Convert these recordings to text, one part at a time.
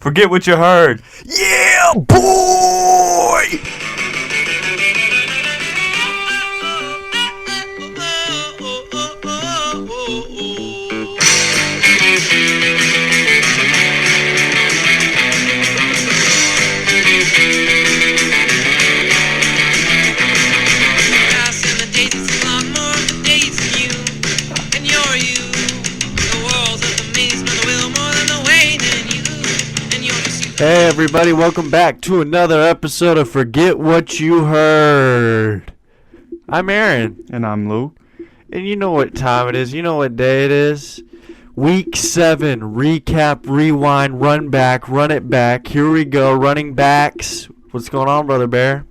Forget what you heard. Yeah, boy! Hey everybody, welcome back to another episode of Forget What You Heard. I'm Aaron. And I'm Lou. And you know what time it is, you know what day it is. Week 7, recap, rewind, run back, run it back. Here we go, running backs. What's going on, Brother Bear?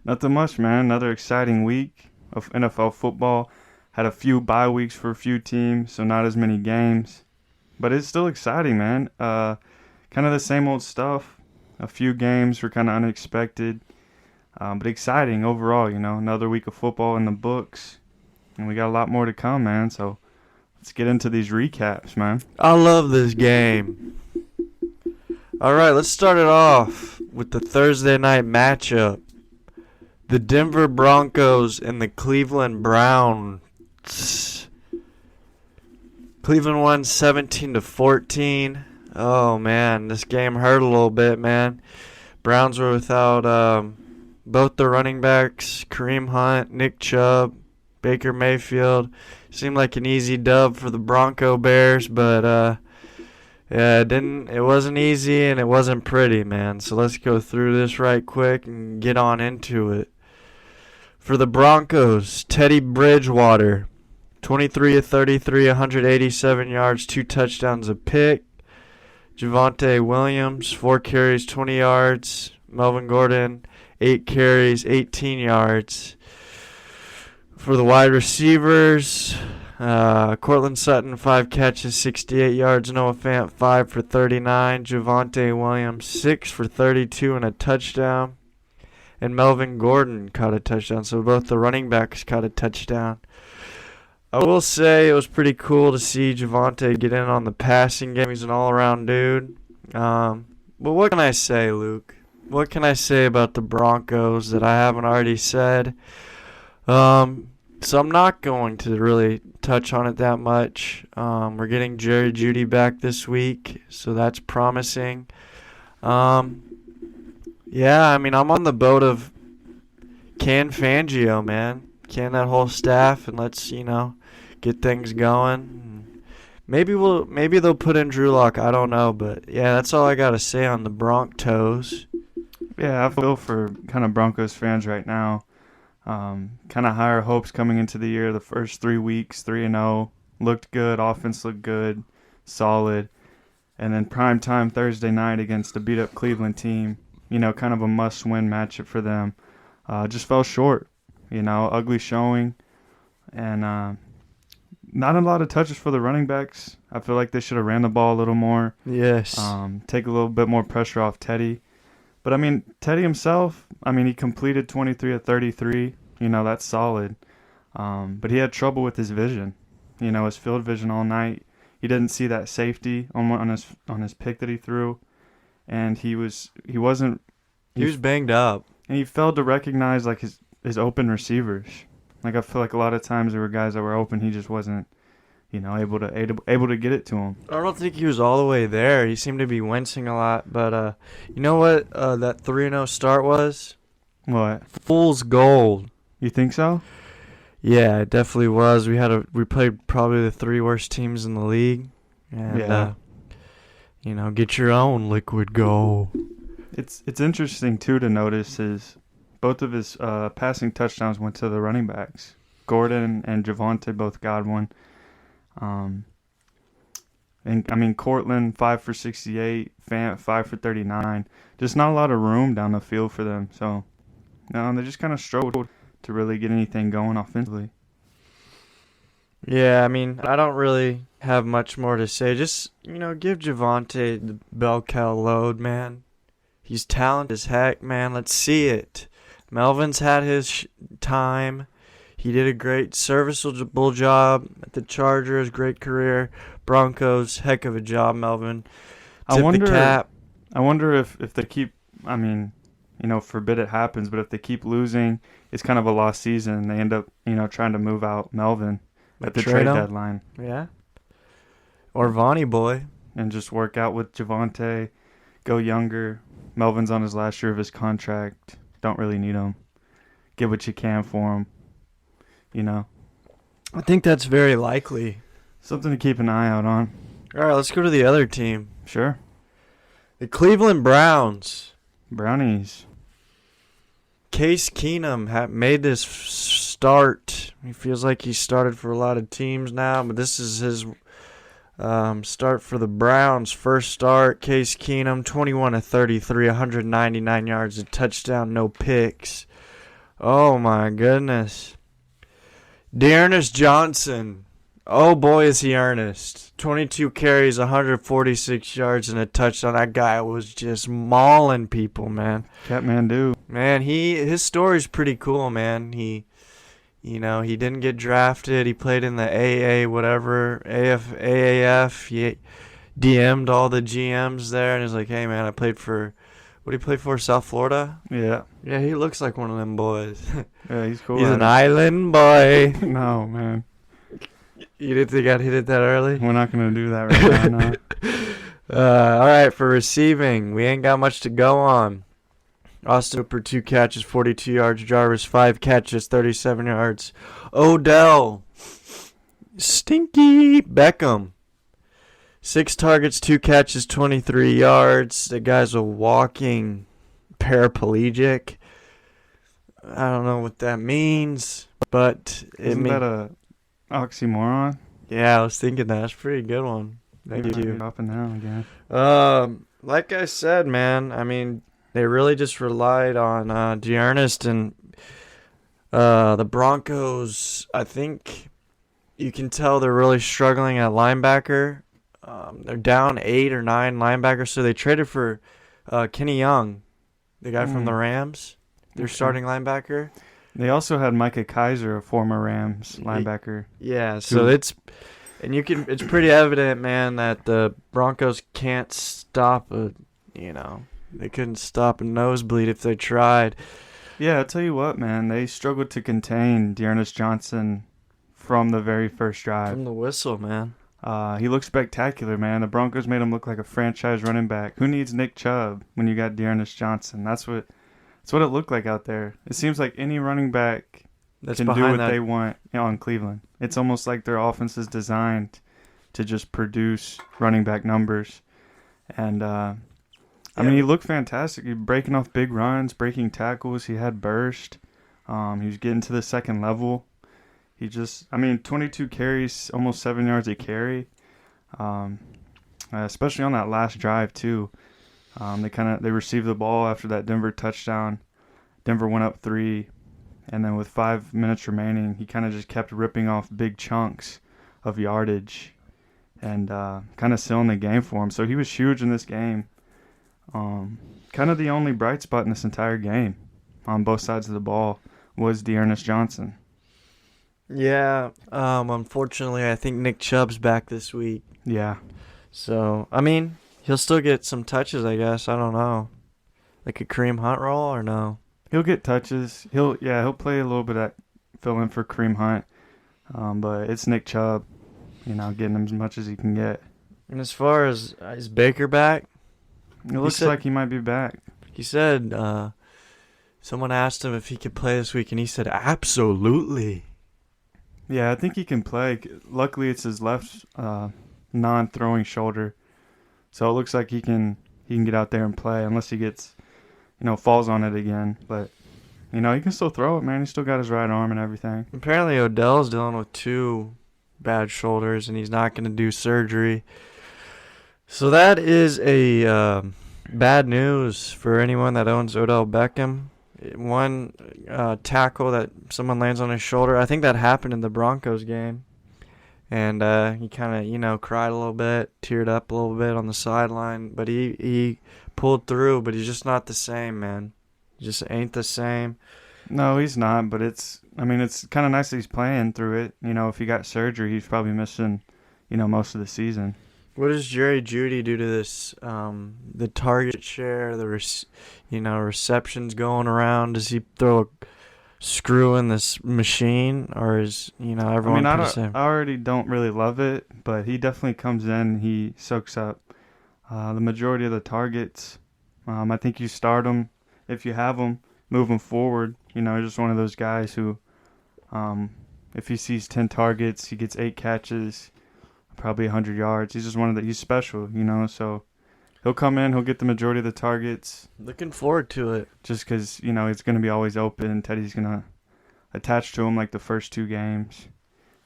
Nothing much, man. Another exciting week of NFL football. Had a few bye weeks for a few teams, so not as many games. But it's still exciting, man. Kind of the same old stuff. A few games were kind of unexpected, but exciting overall, you know. Another week of football in the books, and we got a lot more to come, man. So let's get into these recaps, man. I love this game. All right, let's start it off with the Thursday night matchup. The Denver Broncos and the Cleveland Browns. Cleveland won 17-14. Oh, man, this game hurt a little bit, man. Browns were without both the running backs, Kareem Hunt, Nick Chubb, Baker Mayfield. Seemed like an easy dub for the Bronco Bears, but yeah, it wasn't easy and it wasn't pretty, man. So let's go through this right quick and get on into it. For the Broncos, Teddy Bridgewater, 23 of 33, 187 yards, 2 touchdowns, a pick. Javonte Williams, 4 carries, 20 yards. Melvin Gordon, 8 carries, 18 yards. For the wide receivers, Cortland Sutton, 5 catches, 68 yards. Noah Fant, 5 for 39. Javonte Williams, 6 for 32 and a touchdown. And Melvin Gordon caught a touchdown. So both the running backs caught a touchdown. I will say it was pretty cool to see Javonte get in on the passing game. He's an all-around dude. But what can I say, Luke? What can I say about the Broncos that I haven't already said? So I'm not going to really touch on it that much. We're getting Jerry Jeudy back this week, so that's promising. Yeah, I mean, I'm on the boat of can Fangio, man. Can that whole staff, and let's, get things going. Maybe they'll put in Drew Lock. I don't know, but yeah, that's all I gotta say on the Broncos. Yeah, I feel for kind of Broncos fans right now. Kind of higher hopes coming into the year. The first 3 weeks, 3-0, looked good. Offense looked good, solid. And then primetime Thursday night against the beat-up Cleveland team. Kind of a must-win matchup for them. Just fell short. Ugly showing. And not a lot of touches for the running backs. I feel like they should have ran the ball a little more. Yes. Take a little bit more pressure off Teddy. But, Teddy himself, he completed 23 of 33. That's solid. But he had trouble with his vision. His field vision all night. He didn't see that safety on his pick that he threw. And he was banged up. And he failed to recognize, his open receivers. I feel like a lot of times there were guys that were open. He just wasn't, able to get it to him. I don't think he was all the way there. He seemed to be wincing a lot. But you know what that 3-0 start was? What? Fool's gold. You think so? Yeah, it definitely was. We played probably the 3 worst teams in the league. And, yeah. Get your own liquid gold. It's interesting, too, to notice is both of his passing touchdowns went to the running backs. Gordon and Javonte both got one. Cortland, 5 for 68. Fant, 5 for 39. Just not a lot of room down the field for them. So, they just kind of struggled to really get anything going offensively. Yeah, I don't really have much more to say. Just, give Javonte the bell cow load, man. He's talented as heck, man. Let's see it. Melvin's had his time. He did a great serviceable job at the Chargers. Great career. Broncos, heck of a job, Melvin. I wonder. The cap. I wonder if they keep. I mean, forbid it happens, but if they keep losing, it's kind of a lost season. And they end up, trying to move out Melvin at the trade deadline. Yeah. Or Vonnie boy. And just work out with Javonte, go younger. Melvin's on his last year of his contract. Don't really need him. Get what you can for him. I think that's very likely. Something to keep an eye out on. All right, let's go to the other team. Sure. The Cleveland Browns. Brownies. Case Keenum made this start. He feels like he started for a lot of teams now, but this is his start for the Browns. First start, Case Keenum, 21 of 33, 199 yards, a touchdown, no picks. Oh my goodness. D'Ernest Johnson. Oh boy, is he earnest. 22 carries, 146 yards, and a touchdown. That guy was just mauling people, man. Catmandu. Man, his story's pretty cool, man. He didn't get drafted. He played in the AAF. He DM'd all the GMs there, and he's like, hey, man, I played for, what did he play for, South Florida? Yeah. Yeah, he looks like one of them boys. Yeah, he's cool. He's an island boy. No, man. You didn't think I'd hit it that early? We're not going to do that right now, no. All right, for receiving, we ain't got much to go on. Austin Hooper, 2 catches, 42 yards. Jarvis, 5 catches, 37 yards. Odell, Stinky Beckham, 6 targets, 2 catches, 23 yards. The guy's a walking paraplegic. I don't know what that means, but Isn't that a oxymoron? Yeah, I was thinking that. That's a pretty good one. Thank you. Up and down again. Like I said, man, I mean, they really just relied on D'Ernest, and the Broncos, I think you can tell they're really struggling at linebacker. They're down 8 or 9 linebackers, so they traded for Kenny Young, the guy from the Rams, their starting linebacker. They also had Micah Kaiser, a former Rams linebacker. Yeah, so it's pretty evident, man, that the Broncos can't stop they couldn't stop a nosebleed if they tried. Yeah, I'll tell you what, man, they struggled to contain D'Ernest Johnson from the very first drive. From the whistle, man. He looked spectacular, man. The Broncos made him look like a franchise running back. Who needs Nick Chubb when you got D'Ernest Johnson? That's what it looked like out there. It seems like any running back can do what they want in Cleveland. It's almost like their offense is designed to just produce running back numbers. And, I mean, he looked fantastic. He was breaking off big runs, breaking tackles. He had burst. He was getting to the second level. 22 carries, almost 7 yards a carry. Especially on that last drive, too. They received the ball after that Denver touchdown. Denver went up 3, and then with 5 minutes remaining, he kind of just kept ripping off big chunks of yardage and kind of sealing the game for him. So he was huge in this game. Kind of the only bright spot in this entire game on both sides of the ball was D'Ernest Johnson. Yeah, unfortunately, I think Nick Chubb's back this week. Yeah. So, I mean, he'll still get some touches, I guess. I don't know. Like a Kareem Hunt role or no? He'll get touches. He'll play a little bit at fill in for Kareem Hunt. But it's Nick Chubb, getting him as much as he can get. And as far as is Baker back? It looks like he might be back. He said someone asked him if he could play this week, and he said, absolutely. Yeah, I think he can play. Luckily, it's his left non-throwing shoulder. So it looks like he can get out there and play unless he gets, falls on it again. But, he can still throw it, man. He's still got his right arm and everything. Apparently, Odell's dealing with 2 bad shoulders, and he's not going to do surgery. So that is a bad news for anyone that owns Odell Beckham. One tackle that someone lands on his shoulder. I think that happened in the Broncos game. And he kind of, cried a little bit, teared up a little bit on the sideline. But he pulled through, but he's just not the same, man. He just ain't the same. No, he's not, but it's kind of nice that he's playing through it. If he got surgery, he's probably missing, most of the season. What does Jerry Judy do to this? The target share, receptions going around. Does he throw a screw in this machine, or is I everyone mean, pretty the same? I already don't really love it, but he definitely comes in and he soaks up the majority of the targets. I think you start him if you have him, move him forward. He's just one of those guys who, if he sees 10 targets, he gets 8 catches, probably 100 yards. He's just he's special, so he'll come in, he'll get the majority of the targets. Looking forward to it. Just because, it's going to be always open. Teddy's going to attach to him like the first 2 games.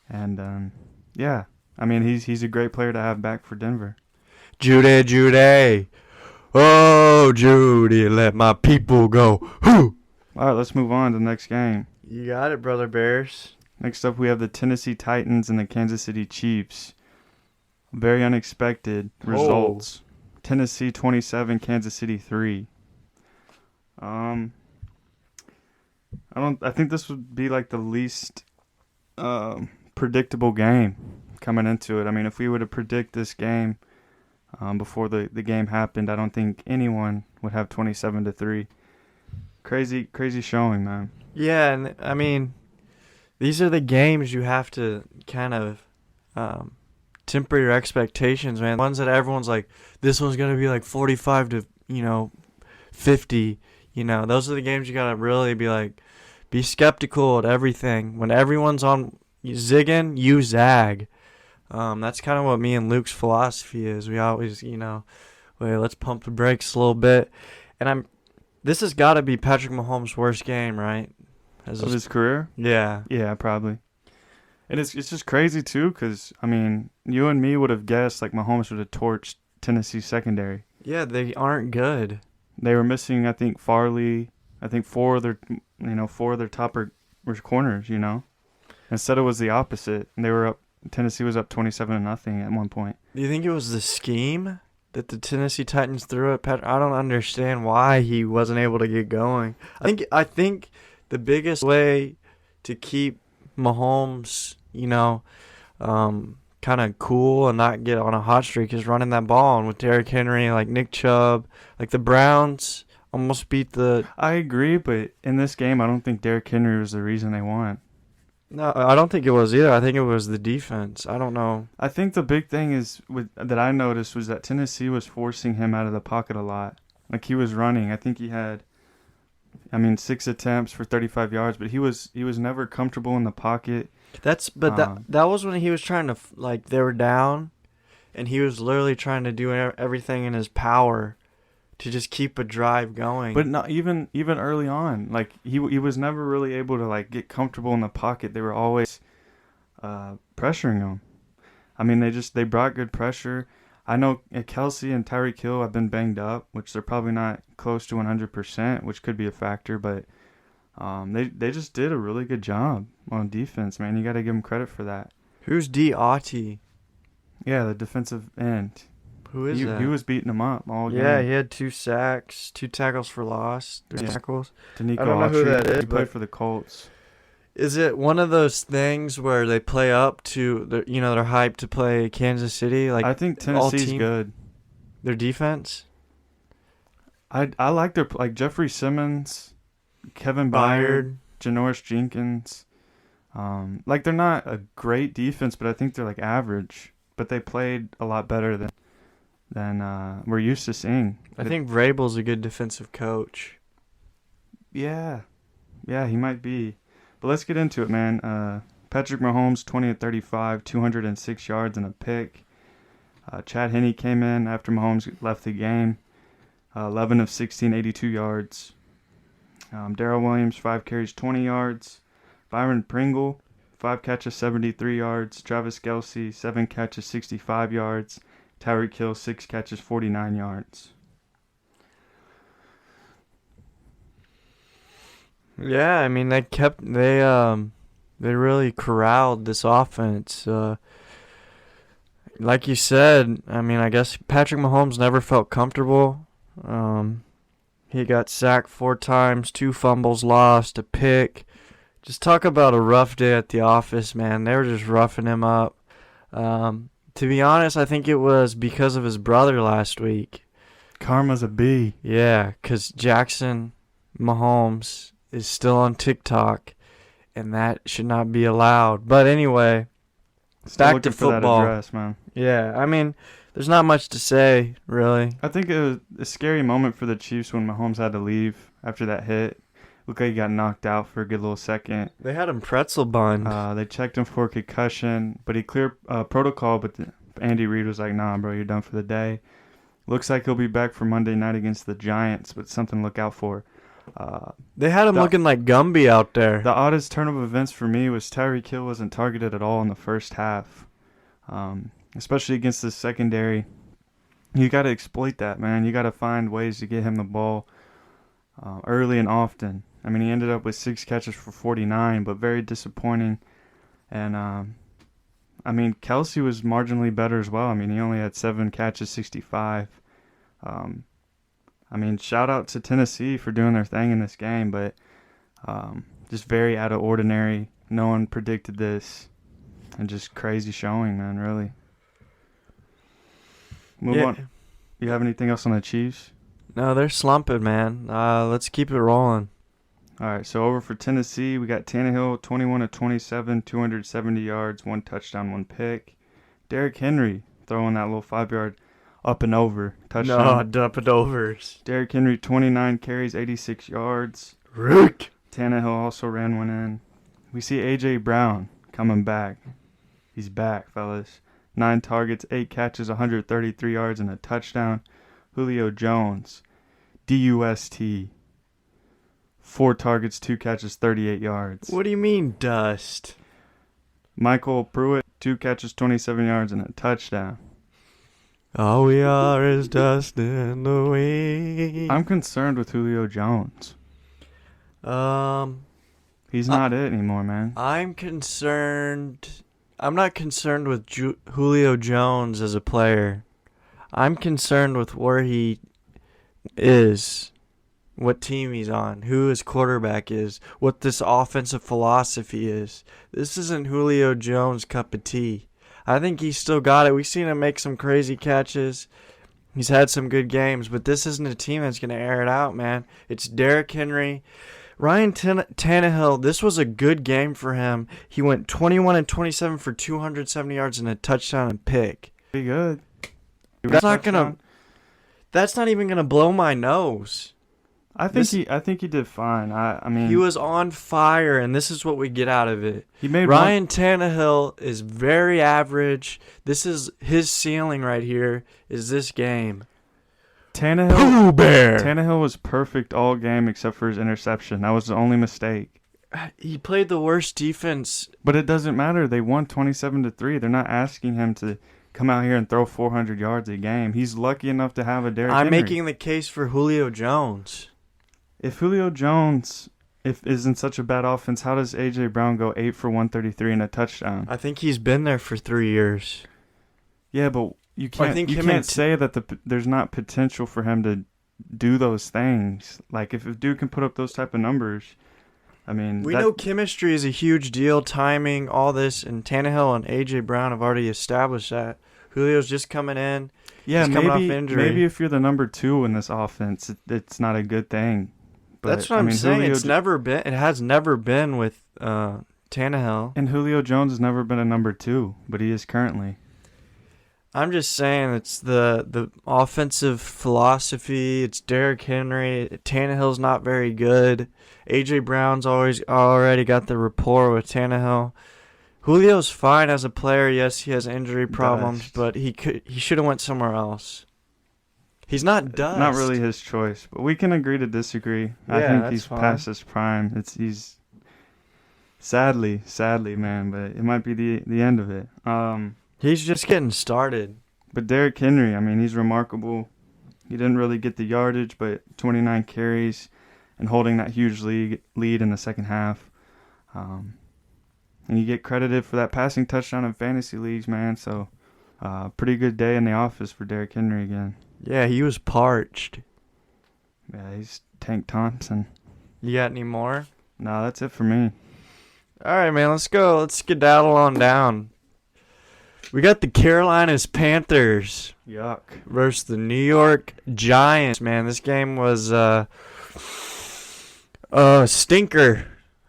And, yeah, I mean, he's a great player to have back for Denver. Judy. Oh, Judy, let my people go. Whoo! All right, let's move on to the next game. You got it, Brother Bears. Next up, we have the Tennessee Titans and the Kansas City Chiefs. Very unexpected results. Tennessee 27, Kansas City 3. I think this would be like the least predictable game coming into it. I mean, if we were to predict this game before the game happened, I don't think anyone would have 27-3. Crazy showing, man. Yeah, and I mean, these are the games you have to kind of temper your expectations, man. Ones that everyone's like, this one's gonna be like 45-50. Those are the games you gotta really be skeptical at everything. When everyone's on zigging, you zag. That's kind of what me and Luke's philosophy is. We always, wait, let's pump the brakes a little bit. And this has got to be Patrick Mahomes' worst game, right? Of his career? Yeah. Yeah, probably. And it's just crazy, too, because, I mean, you and me would have guessed, like, Mahomes would have torched Tennessee's secondary. Yeah, they aren't good. They were missing, I think, Farley. I think 4 of their top were corners, Instead, it was the opposite. And they were up. Tennessee was up 27-0 at one point. Do you think it was the scheme that the Tennessee Titans threw at Patrick? I don't understand why he wasn't able to get going. I think the biggest way to keep Mahomes, kind of cool and not get on a hot streak is running that ball. And with Derrick Henry, like Nick Chubb, like the Browns almost beat the... I agree, but in this game, I don't think Derrick Henry was the reason they won. No, I don't think it was either. I think it was the defense. I don't know. I think the big thing that I noticed was that Tennessee was forcing him out of the pocket a lot. Like, he was running. I think he had, 6 attempts for 35 yards, but he was never comfortable in the pocket. That was when he was trying to, they were down, and he was literally trying to do everything in his power to just keep a drive going. But not even early on. Like, he was never really able to, get comfortable in the pocket. They were always pressuring him. I mean, they brought good pressure. I know Kelsey and Tyreek Hill have been banged up, which they're probably not close to 100%, which could be a factor, but they just did a really good job on defense, man. You got to give them credit for that. Who's D'Auti? Yeah, the defensive end. Who is that? He was beating them up all game. Yeah, he had 2 sacks, 2 tackles for loss, 3 tackles. Danico I don't know who that is. He played for the Colts. Is it one of those things where they play up to, they're hyped to play Kansas City? Like, I think Tennessee's good. Their defense? I like Jeffrey Simmons, Kevin Byard, Janoris Jenkins. They're not a great defense, but I think they're average. But they played a lot better than we're used to seeing. I think Vrabel's a good defensive coach. Yeah, he might be. But let's get into it, man. Patrick Mahomes, 20-35, 206 yards and a pick. Chad Henne came in after Mahomes left the game. 11 of 16, 82 yards. Darrell Williams, 5 carries, 20 yards. Byron Pringle, 5 catches, 73 yards. Travis Kelce, 7 catches, 65 yards. Tyreek Hill, 6 catches, 49 yards. Yeah, I mean they really corralled this offense. Like you said, I mean I guess Patrick Mahomes never felt comfortable. He got sacked 4 times, 2 fumbles lost, a pick. Just talk about a rough day at the office, man. They were just roughing him up. To be honest, I think it was because of his brother last week. Karma's a B. Yeah, because Jackson Mahomes is still on TikTok, and that should not be allowed. But anyway, Still back looking to for that football. address, man. Yeah, I mean, there's not much to say, really. I think it was a scary moment for the Chiefs when Mahomes had to leave after that hit. Looked like he got knocked out for a good little second. They had him pretzel bun. They checked him for a concussion, but he cleared protocol. But Andy Reid was like, "Nah, bro, you're done for the day." Looks like he'll be back for Monday night against the Giants, but something to look out for. They had him the- looking like Gumby out there. The oddest turn of events for me was Tyreek Hill wasn't targeted at all in the first half, especially against the secondary. You got to exploit that, man. You got to find ways to get him the ball early and often. I mean, he ended up with 6 catches for 49, but very disappointing. And, I mean, Kelsey was marginally better as well. I mean, he only had 7 catches, 65. I mean, shout out to Tennessee for doing their thing in this game, but just very out of ordinary. No one predicted this. And just crazy showing, man, really. Move on. You have anything else on the Chiefs? No, they're slumping, man. Let's keep it rolling. All right, so over for Tennessee, we got Tannehill, 21 of 27, 270 yards, 1 touchdown, 1 pick. Derrick Henry throwing that little 5-yard up and over touchdown. No, up and overs. Derrick Henry, 29 carries, 86 yards. Rick. Tannehill also ran one in. We see A.J. Brown coming back. He's back, fellas. 9 targets, 8 catches, 133 yards, and a touchdown. Julio Jones, D-U-S-T. 4 targets, 2 catches, 38 yards. What do you mean, dust? Michael Pruitt, 2 catches, 27 yards, and a touchdown. All we are is dust in the wind. I'm concerned with Julio Jones. He's not it anymore, man. I'm concerned. I'm not concerned with Julio Jones as a player. I'm concerned with where he is, what team he's on, who his quarterback is, what this offensive philosophy is. This isn't Julio Jones' cup of tea. I think he's still got it. We've seen him make some crazy catches. He's had some good games, but this isn't a team that's going to air it out, man. It's Derrick Henry. Ryan Tannehill, this was a good game for him. He went 21 and 27 for 270 yards and a touchdown and pick. Pretty good. That's not even gonna blow my nose. I think he did fine. I mean, He was on fire, and this is what we get out of it. he made Ryan Tannehill is very average. This is his ceiling right here. Is this game? Tannehill was perfect all game except for his interception. That was the only mistake. He played the worst defense. But it doesn't matter. They won 27-3. They're not asking him to come out here and throw 400 yards a game. He's lucky enough to have a Derrick I'm Henry. making the case for Julio Jones. If Julio Jones is in such a bad offense, how does A.J. Brown go 8 for 133 and a touchdown? I think he's been there for 3 years. Yeah, but you can't and say that there's not potential for him to do those things. Like, if a dude can put up those type of numbers, I mean... We know chemistry is a huge deal, timing, all this, and Tannehill and A.J. Brown have already established that. Julio's just coming in. Yeah, he's coming off injury. Maybe if you're the number 2 in this offense, it's not a good thing. But, that's what I'm saying. Julio It has never been with Tannehill. And Julio Jones has never been a number 2, but he is currently. I'm just saying it's the offensive philosophy. It's Derrick Henry. Tannehill's not very good. A.J. Brown's already got the rapport with Tannehill. Julio's fine as a player. Yes, he has injury problems, but he should have went somewhere else. He's not dust. Not really his choice, but we can agree to disagree. Yeah, I think that's he's fine. past his prime. He's sadly, man, but it might be the end of it. He's just getting started. But Derrick Henry, I mean, he's remarkable. He didn't really get the yardage, but 29 carries and holding that huge lead in the second half. And you get credited for that passing touchdown in fantasy leagues, man. So, pretty good day in the office for Derrick Henry again. Yeah, he was parched. Yeah, he's Tank Thompson. You got any more? No, that's it for me. All right, man. Let's go. Let's skedaddle on down. We got the Carolina's Panthers Yuck. versus the New York Giants, man. This game was a stinker.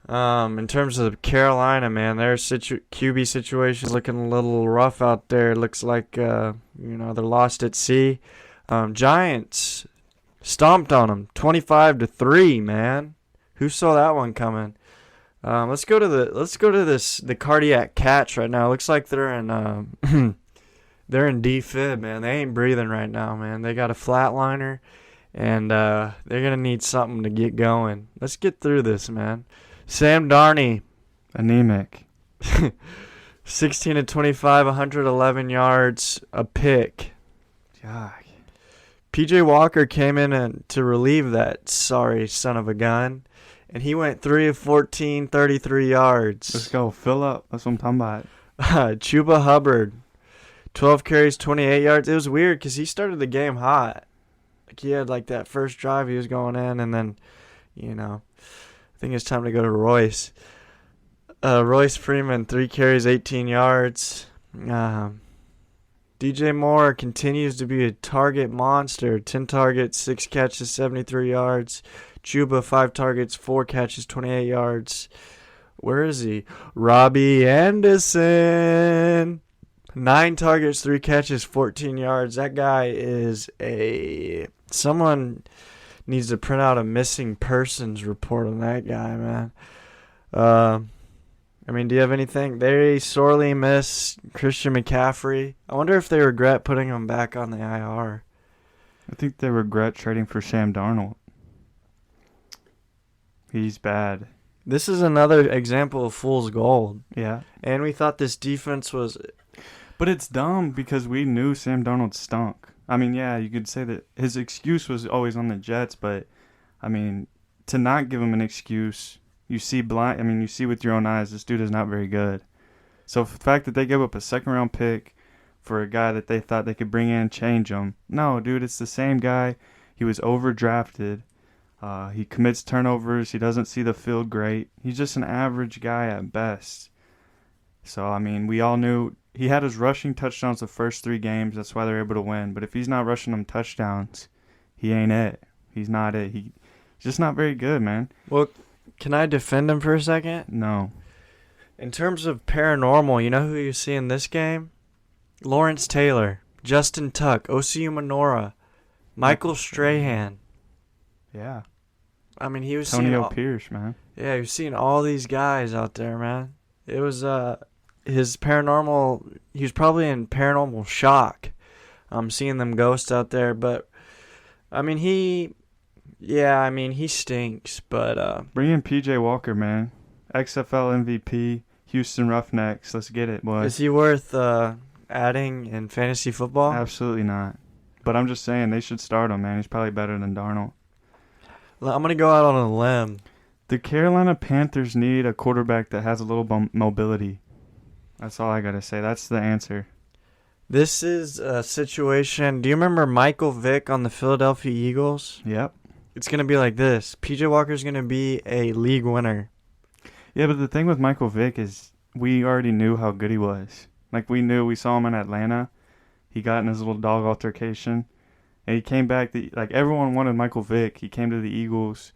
In terms of Carolina, man, their QB situation is looking a little rough out there. It looks like they're lost at sea. Giants stomped on them, 25-3, man. Who saw that one coming? Let's go to the cardiac catch right now. It looks like they're in they're in defib, man. They ain't breathing right now, man. They got a flatliner, and they're gonna need something to get going. Let's get through this, man. Sam Darnold, Anemic. 16-25, 111 yards, a pick. Yuck. PJ Walker came in to relieve that sorry son of a gun, and he went 3 of 14, 33 yards. Let's go. Fill up. That's what I'm talking about. Chuba Hubbard, 12 carries, 28 yards. It was weird because he started the game hot. Like he had like that first drive he was going in, and then, I think it's time to go to Royce. Royce Freeman, 3 carries, 18 yards. DJ Moore continues to be a target monster. 10 targets, 6 catches, 73 yards. Chuba, 5 targets, 4 catches, 28 yards. Where is he? Robbie Anderson, 9 targets, 3 catches, 14 yards. That guy is someone needs to print out a missing persons report on that guy, man. Do you have anything? They sorely miss Christian McCaffrey. I wonder if they regret putting him back on the IR. I think they regret trading for Sam Darnold. He's bad. This is another example of fool's gold. Yeah. And we thought this defense was... But it's dumb because we knew Sam Darnold stunk. I mean, yeah, you could say that his excuse was always on the Jets, but, to not give him an excuse, you see with your own eyes, this dude is not very good. So the fact that they gave up a second-round pick for a guy that they thought they could bring in, change him. No, dude, it's the same guy. He was overdrafted. He commits turnovers. He doesn't see the field great. He's just an average guy at best. So, we all knew he had his rushing touchdowns the first 3 games. That's why they're able to win. But if he's not rushing them touchdowns, he ain't it. He's not it. He's just not very good, man. Well, can I defend him for a second? No. In terms of paranormal, you know who you see in this game? Lawrence Taylor, Justin Tuck, Osi Umenora, Michael Strahan. Yeah. He was Antonio Pierce, man. Yeah, he was seeing all these guys out there, man. It was his paranormal. He was probably in paranormal shock. Seeing them ghosts out there, but he stinks. But bring in PJ Walker, man. XFL MVP, Houston Roughnecks. Let's get it, boy. Is he worth adding in fantasy football? Absolutely not. But I'm just saying they should start him, man. He's probably better than Darnold. I'm gonna go out on a limb. The Carolina Panthers need a quarterback that has a little mobility. That's all I got to say. That's the answer. This is a situation. Do you remember Michael Vick on the Philadelphia Eagles? Yep. It's going to be like this. PJ Walker's going to be a league winner. Yeah, but the thing with Michael Vick is we already knew how good he was. Like, we saw him in Atlanta. He got in his little dog altercation. And he came back. Everyone wanted Michael Vick. He came to the Eagles.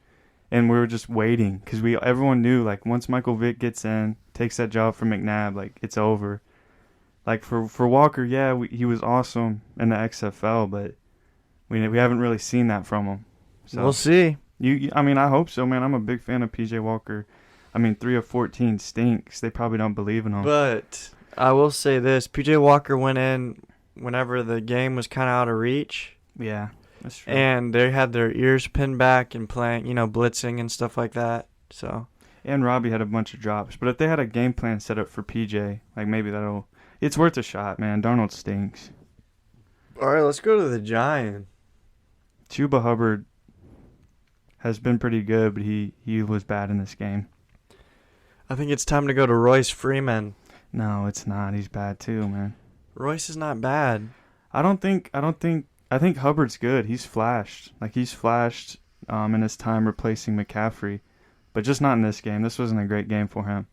And we were just waiting because everyone knew, once Michael Vick gets in, takes that job from McNabb, it's over. For Walker, yeah, he was awesome in the XFL, but we haven't really seen that from him. So, we'll see. I hope so, man. I'm a big fan of PJ Walker. 3 of 14 stinks. They probably don't believe in him. But I will say this. PJ Walker went in whenever the game was kind of out of reach. Yeah. That's true. And they had their ears pinned back and playing, blitzing and stuff like that. So. And Robbie had a bunch of drops. But if they had a game plan set up for PJ, maybe it's worth a shot, man. Darnold stinks. All right, let's go to the Giants. Chuba Hubbard has been pretty good, but he was bad in this game. I think it's time to go to Royce Freeman. No, it's not. He's bad too, man. Royce is not bad. I think Hubbard's good. He's flashed. He's flashed in his time replacing McCaffrey. But just not in this game. This wasn't a great game for him.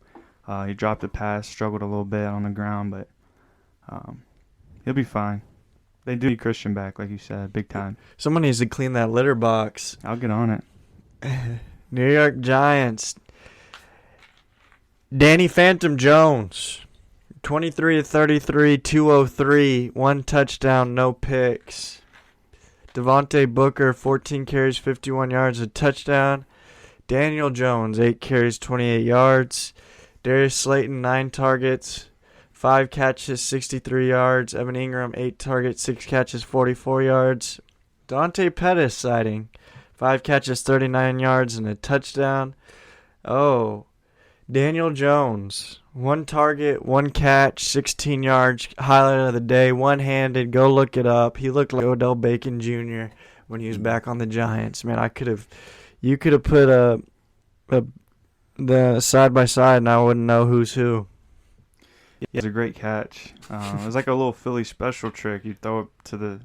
He dropped a pass, struggled a little bit on the ground, but He'll be fine. They do need Christian back, like you said, big time. Someone needs to clean that litter box. I'll get on it. New York Giants. Danny Phantom Jones. 23 of 33, 203, 1 touchdown, no picks. Devontae Booker, 14 carries, 51 yards, a touchdown. Daniel Jones, 8 carries, 28 yards. Darius Slayton, 9 targets, 5 catches, 63 yards. Evan Ingram, 8 targets, 6 catches, 44 yards. Dante Pettis sighting, 5 catches, 39 yards, and a touchdown. Oh, Daniel Jones, 1 target, 1 catch, 16 yards. Highlight of the day, one-handed. Go look it up. He looked like Odell Beckham Jr. when he was back on the Giants. Man, you could have put the side by side, and I wouldn't know who's who. Yeah, it was a great catch. It was like a little Philly special trick. You throw it to the,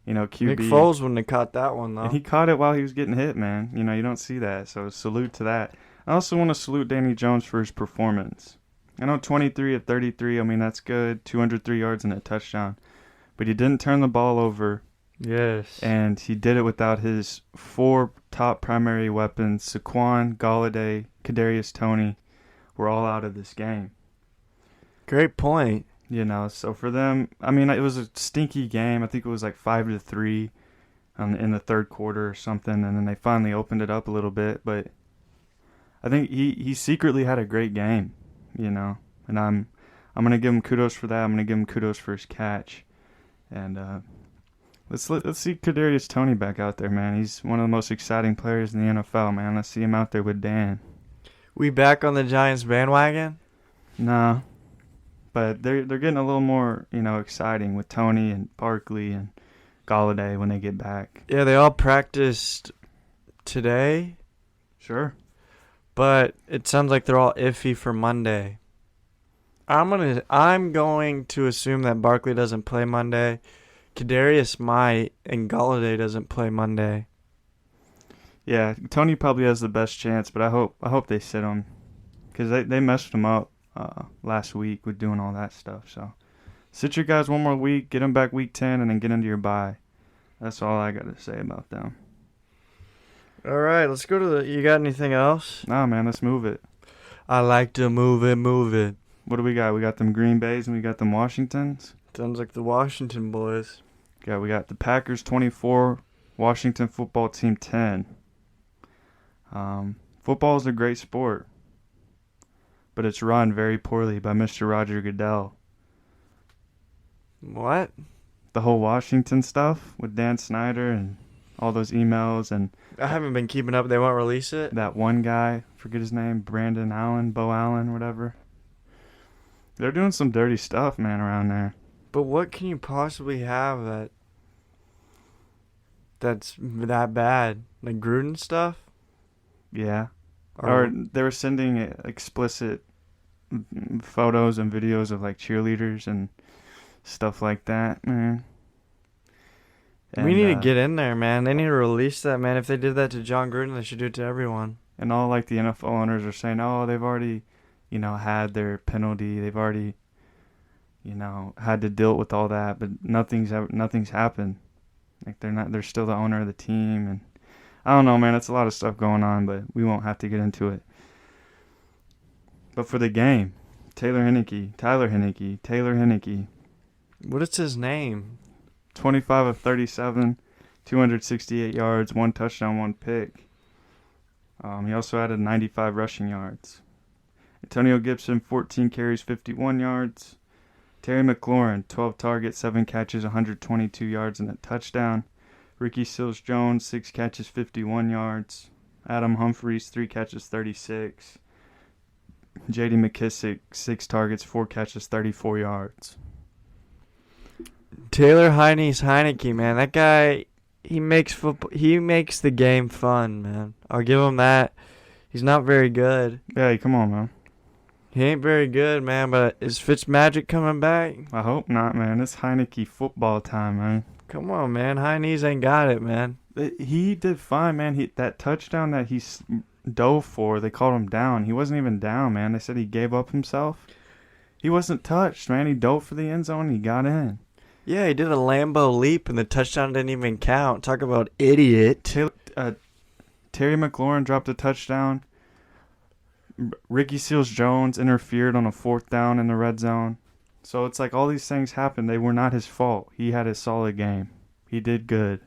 QB. Nick Foles wouldn't have caught that one though. And he caught it while he was getting hit, man. You don't see that. So salute to that. I also want to salute Danny Jones for his performance. I know 23 of 33, I mean, that's good. 203 yards and a touchdown. But he didn't turn the ball over. Yes. And he did it without his 4 top primary weapons. Saquon, Galladay, Kadarius Toney were all out of this game. Great point. So for them, I mean, it was a stinky game. I think it was like 5-3 in the third quarter or something. And then they finally opened it up a little bit. But I think he secretly had a great game, And I'm going to give him kudos for that. I'm going to give him kudos for his catch. And let's see Kadarius Toney back out there, man. He's one of the most exciting players in the NFL, man. Let's see him out there with Dan. We back on the Giants bandwagon? Nah, but they're getting a little more, exciting with Toney and Barkley and Galladay when they get back. Yeah, they all practiced today. Sure. But it sounds like they're all iffy for Monday. I'm going to assume that Barkley doesn't play Monday. Kadarius might, and Galladay doesn't play Monday. Yeah, Toney probably has the best chance, but I hope they sit him because they messed him up last week with doing all that stuff. So sit your guys one more week, get them back week 10, and then get into your bye. That's all I got to say about them. All right, let's go to you got anything else? Nah, man, let's move it. I like to move it. What do we got? We got them Green Bays and we got them Washingtons. Sounds like the Washington boys. Yeah, we got the Packers 24, Washington football team 10. Football is a great sport, but it's run very poorly by Mr. Roger Goodell. What? The whole Washington stuff with Dan Snyder and all those emails and I haven't been keeping up. They won't release it? that one guy, forget his name, Brandon Allen, Bo Allen, whatever. They're doing some dirty stuff, man, around there. But what can you possibly have that's that bad? Like Gruden stuff? Yeah. Or they were sending explicit photos and videos of like cheerleaders and stuff like that, man. And, we need to get in there, man. They need to release that, man. If they did that to John Gruden, they should do it to everyone. And all like the NFL owners are saying, oh, they've already, had their penalty. They've already, had to deal with all that, but nothing's happened. Like they're still the owner of the team, and I don't know, man. It's a lot of stuff going on, but we won't have to get into it. But for the game, Taylor Heinicke. What is his name? 25 of 37, 268 yards, 1 touchdown, 1 pick. He also added 95 rushing yards. Antonio Gibson, 14 carries, 51 yards. Terry McLaurin, 12 targets, 7 catches, 122 yards, and a touchdown. Ricky Seals-Jones, 6 catches, 51 yards. Adam Humphries, 3 catches, 36. J.D. McKissick, 6 targets, 4 catches, 34 yards. Taylor Heinicke, man. That guy, he makes the game fun, man. I'll give him that. He's not very good. Hey, come on, man. He ain't very good, man, but is Fitzmagic coming back? I hope not, man. It's Heinicke football time, man. Come on, man. Heinicke ain't got it, man. He did fine, man. That touchdown that he dove for, they called him down. He wasn't even down, man. They said he gave up himself. He wasn't touched, man. He dove for the end zone. He got in. Yeah, he did a Lambo leap and the touchdown didn't even count. Talk about idiot. Terry McLaurin dropped a touchdown. Ricky Seals-Jones interfered on a 4th down in the red zone. So it's like all these things happened. They were not his fault. He had a solid game. He did good.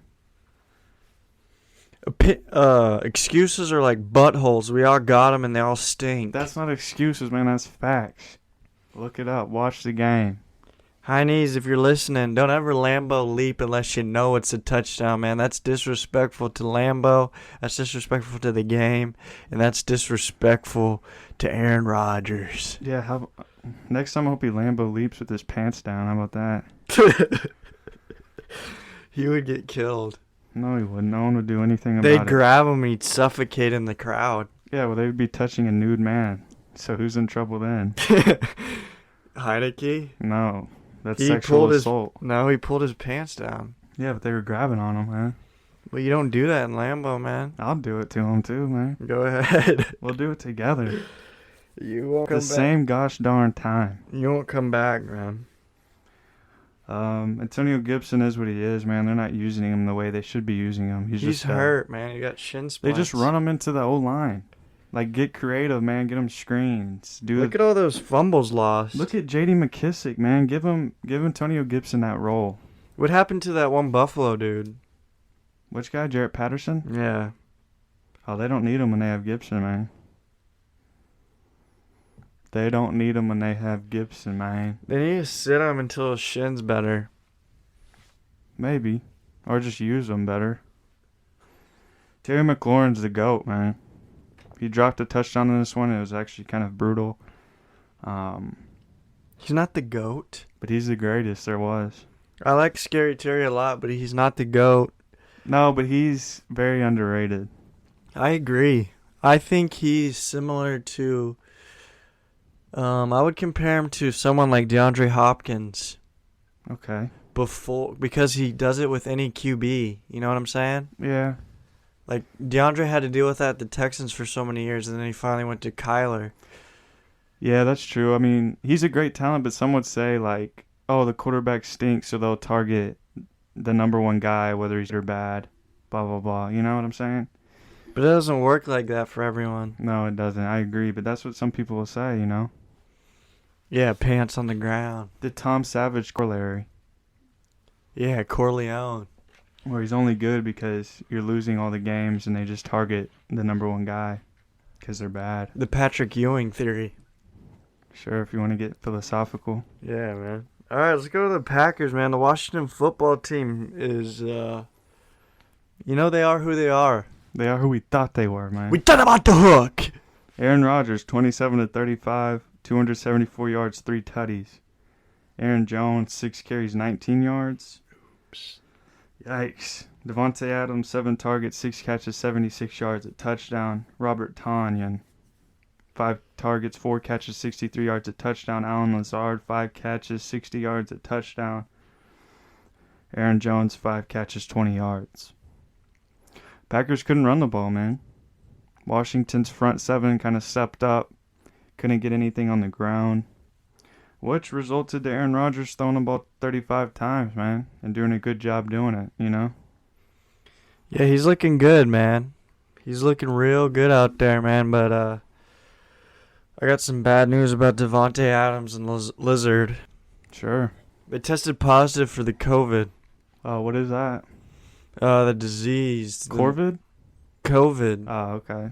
Excuses are like buttholes. We all got them and they all stink. That's not excuses, man. That's facts. Look it up. Watch the game. High knees, if you're listening, don't ever Lambo leap unless you know it's a touchdown, man. That's disrespectful to Lambo. That's disrespectful to the game. And that's disrespectful to Aaron Rodgers. Yeah, next time I hope he Lambo leaps with his pants down. How about that? He would get killed. No, he wouldn't. No one would do anything about They'd it. grab him, he'd suffocate in the crowd. Yeah, well, they would be touching a nude man. So who's in trouble then? Heineke? No, that's He sexual pulled his- assault. No, he pulled his pants down. Yeah, but they were grabbing on him, man. Well, you don't do that in Lambo, man. I'll do it to him too, man. Go ahead. We'll do it together. You won't The come same gosh darn time. back. You won't come back, man. Antonio Gibson is what he is, man. They're not using him the way they should be using him. He's just hurt, man. He got shin splints. They just run him into the O-line. Like, get creative, man. Get him screens. Look at all those fumbles lost. Look at J.D. McKissick, man. Give Antonio Gibson that role. What happened to that one Buffalo dude? Which guy? Jarrett Patterson? Yeah. Oh, they don't need him when they have Gibson, man. They don't need him when they have Gibson, man. They need to sit him until his shin's better. Maybe. Or just use him better. Terry McLaurin's the GOAT, man. He dropped a touchdown in this one. It was actually kind of brutal. He's not the GOAT. But he's the greatest there was. I like Scary Terry a lot, but he's not the GOAT. No, but he's very underrated. I agree. I think he's similar to... I would compare him to someone like DeAndre Hopkins. Okay. Because he does it with any QB. You know what I'm saying? Yeah. Like, DeAndre had to deal with that at the Texans for so many years, and then he finally went to Kyler. Yeah, that's true. I mean, he's a great talent, but some would say, like, oh, the quarterback stinks, so they'll target the number one guy, whether he's good or bad, blah, blah, blah. You know what I'm saying? But it doesn't work like that for everyone. No, it doesn't. I agree, but that's what some people will say, you know? Yeah, pants on the ground. The Tom Savage corollary, Yeah, Corleone. where he's only good because you're losing all the games and they just target the number one guy because they're bad. The Patrick Ewing theory. Sure, if you want to get philosophical. Yeah, man. All right, let's go to the Packers, man. The Washington football team is, they are who they are. They are who we thought they were, man. We got them out the hook. Aaron Rodgers, 27 to 35, 274 yards, 3 tutties. Aaron Jones, 6 carries, 19 yards. Oops. Yikes. Devontae Adams, 7 targets, 6 catches, 76 yards, a touchdown. Robert Tonyan, 5 targets, 4 catches, 63 yards, a touchdown. Alan Lazard, 5 catches, 60 yards, a touchdown. Aaron Jones, 5 catches, 20 yards. Packers couldn't run the ball, man. Washington's front 7 kind of stepped up. Couldn't get anything on the ground. Which resulted to Aaron Rodgers throwing the ball 35 times, man. And doing a good job doing it, you know? Yeah, he's looking good, man. He's looking real good out there, man. But I got some bad news about Devontae Adams and Lizard. Sure. They tested positive for the COVID. Oh, what is that? The disease. Corvid? COVID. Oh, okay.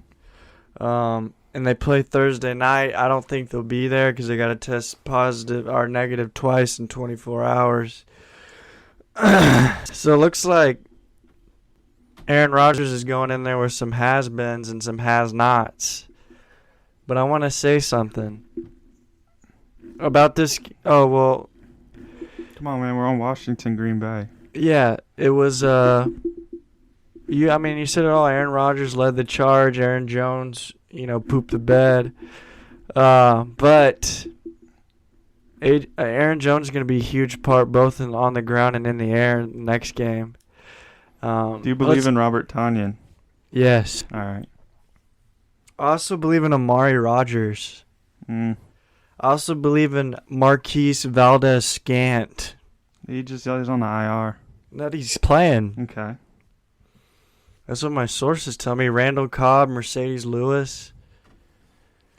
And they play Thursday night. I don't think they'll be there because they got to test positive or negative twice in 24 hours. So it looks like Aaron Rodgers is going in there with some has-beens and some has-nots. But I want to say something about this. Oh, well. Come on, man. We're on Washington, Green Bay. Yeah, it was, you said it all. Aaron Rodgers led the charge. Aaron Jones, pooped the bed. But Aaron Jones is going to be a huge part both on the ground and in the air in the next game. Do you believe in Robert Tonyan? Yes. All right. I also believe in Amari Rodgers. I I also believe in Marquise Valdez-Scant. He's on the IR. That he's playing. Okay. That's what my sources tell me. Randall Cobb, Mercedes Lewis.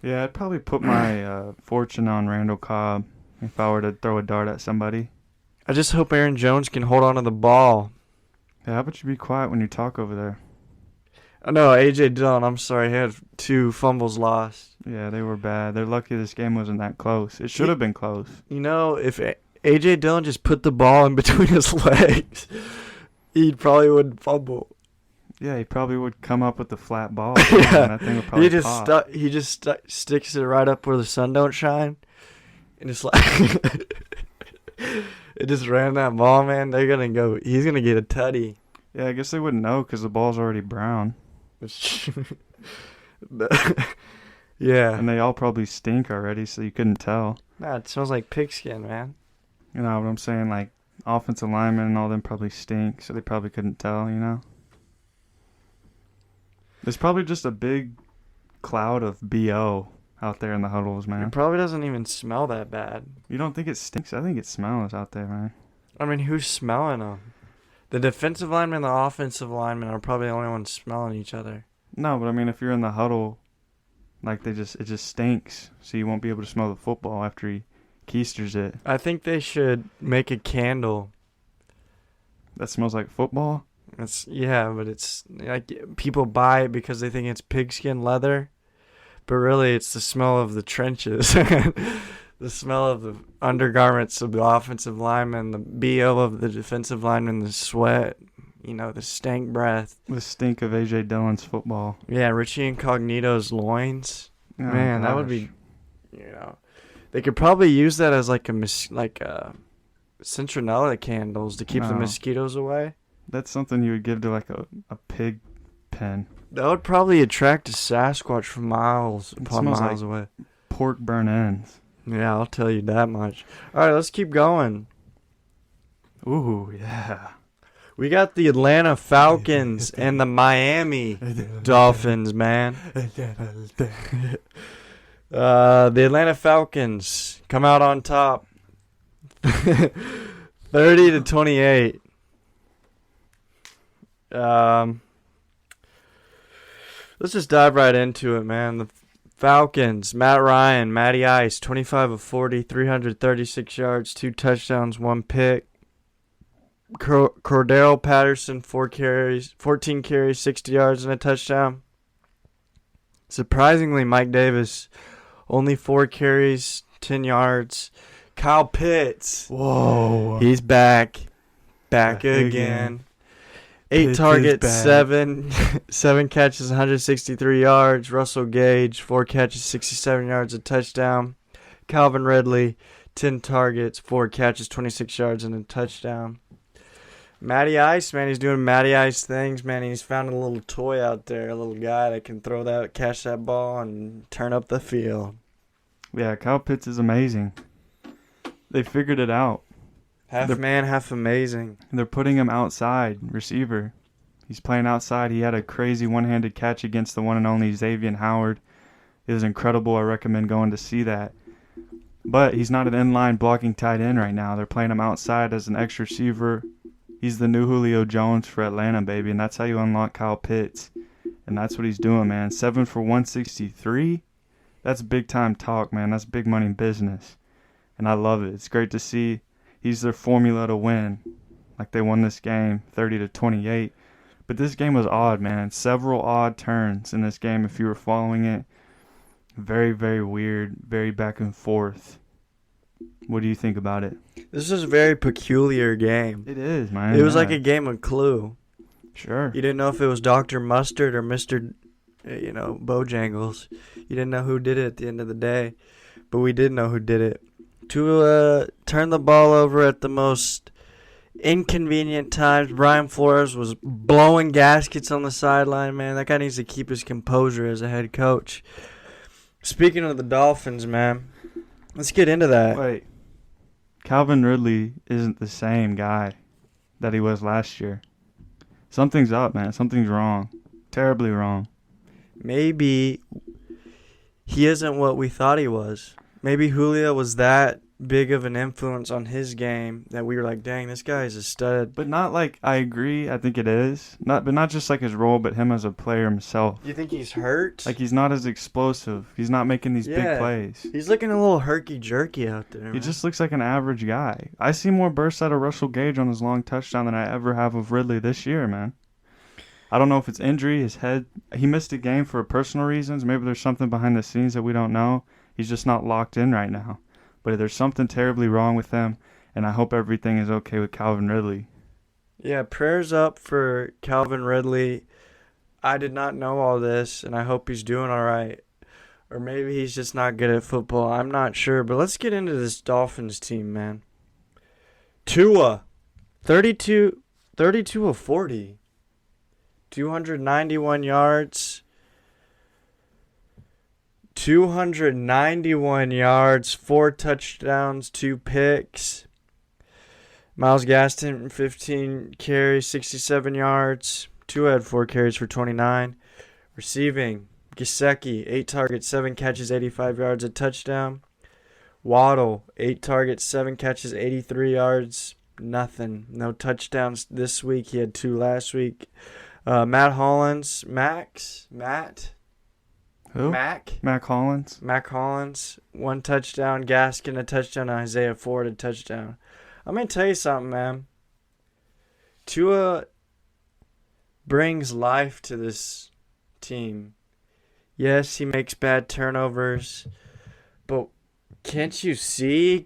Yeah, I'd probably put my fortune on Randall Cobb if I were to throw a dart at somebody. I just hope Aaron Jones can hold on to the ball. Yeah, how about you be quiet when you talk over there? Oh, no, A.J. Dillon, I'm sorry, he had 2 fumbles lost. Yeah, they were bad. They're lucky this game wasn't that close. It should have been close. You know, if A.J. Dillon just put the ball in between his legs, he probably wouldn't fumble. Yeah, he probably would come up with the flat ball. Yeah. And that thing would probably pop. He just sticks it right up where the sun don't shine. And it's like... It just ran that ball, man. He's going to get a tutty. Yeah, I guess they wouldn't know because the ball's already brown. Yeah. And they all probably stink already, so you couldn't tell. Nah, it smells like pigskin, man. You know what I'm saying? Like, offensive linemen and all them probably stink, so they probably couldn't tell, you know? There's probably just a big cloud of BO out there in the huddles, man. It probably doesn't even smell that bad. You don't think it stinks? I think it smells out there, man. I mean, who's smelling them? The defensive linemen and the offensive linemen are probably the only ones smelling each other. No, but I mean, if you're in the huddle, like it just stinks, so you won't be able to smell the football after he keisters it. I think they should make a candle. That smells like football? But it's like people buy it because they think it's pigskin leather, but really it's the smell of the trenches, the smell of the undergarments of the offensive lineman, the BO of the defensive lineman, the sweat, the stank breath. The stink of A.J. Dillon's football. Yeah, Richie Incognito's loins. Oh, Man, gosh. that would be, they could probably use that as like a citronella candles to keep the No. mosquitoes away. That's something you would give to like a pig pen. That would probably attract a Sasquatch from miles upon smells miles away. Pork burn ends. Yeah, I'll tell you that much. All right, let's keep going. Ooh, yeah. We got the Atlanta Falcons and the Miami Dolphins, man. The Atlanta Falcons come out on top, 30-28. Let's just dive right into it, man. The Falcons, Matt Ryan, Matty Ice, 25 of 40, 336 yards, 2 touchdowns, 1 pick. Cordero Patterson, 14 carries, 60 yards, and a touchdown. Surprisingly, Mike Davis, only 4 carries, 10 yards. Kyle Pitts, Whoa. he's back Back again. again. 8 Pitts targets, is back. 7 catches, 163 yards. Russell Gage, 4 catches, 67 yards, a touchdown. Calvin Ridley, 10 targets, 4 catches, 26 yards, and a touchdown. Matty Ice, man, he's doing Matty Ice things, man. He's found a little toy out there, a little guy that can catch that ball, and turn up the field. Yeah, Kyle Pitts is amazing. They figured it out. Half man, half amazing. They're putting him outside receiver. He's playing outside. He had a crazy one-handed catch against the one and only Xavier Howard. It was incredible. I recommend going to see that. But he's not an inline blocking tight end right now. They're playing him outside as an X receiver. He's the new Julio Jones for Atlanta, baby, and that's how you unlock Kyle Pitts. And that's what he's doing, man. 7 for 163. That's big-time talk, man. That's big money business. And I love it. It's great to see. He's their formula to win. Like they won this game 30-28. But this game was odd, man. Several odd turns in this game if you were following it. Very, very weird. Very back and forth. What do you think about it? This is a very peculiar game. It is, man. It was like a game of Clue. Sure. You didn't know if it was Dr. Mustard or Mr. Bojangles. You didn't know who did it at the end of the day. But we did know who did it. To turn the ball over at the most inconvenient times, Brian Flores was blowing gaskets on the sideline, man. That guy needs to keep his composure as a head coach. Speaking of the Dolphins, man, let's get into that. Wait. Calvin Ridley isn't the same guy that he was last year. Something's up, man. Something's wrong. Terribly wrong. Maybe he isn't what we thought he was. maybe Julio was that big of an influence on his game that we were like, dang, this guy is a stud. But not like I agree. I think it is not just like his role, but him as a player himself. You think he's hurt? Like he's not as explosive. He's not making these big plays. He's looking a little herky-jerky out there. He just looks like an average guy. I see more bursts out of Russell Gage on his long touchdown than I ever have of Ridley this year, man. I don't know if it's injury, his head. He missed a game for personal reasons. Maybe there's something behind the scenes that we don't know. He's just not locked in right now. But there's something terribly wrong with him, and I hope everything is okay with Calvin Ridley. Yeah, prayers up for Calvin Ridley. I did not know all this, and I hope he's doing all right. Or maybe he's just not good at football. I'm not sure. But let's get into this Dolphins team, man. Tua, 32 of 40. 291 yards. 291 yards, 4 touchdowns, 2 picks. Myles Gaston, 15 carries, 67 yards. Tua had 4 carries for 29. Receiving, Gesicki, 8 targets, 7 catches, 85 yards, a touchdown. Waddle, 8 targets, 7 catches, 83 yards, nothing. No touchdowns this week. He had 2 last week. Matt Hollins, Who? Mac Hollins. Mac Hollins, 1 touchdown. Gaskin, a touchdown. Isaiah Ford, a touchdown. I'm going to tell you something, man. Tua brings life to this team. Yes, he makes bad turnovers. But can't you see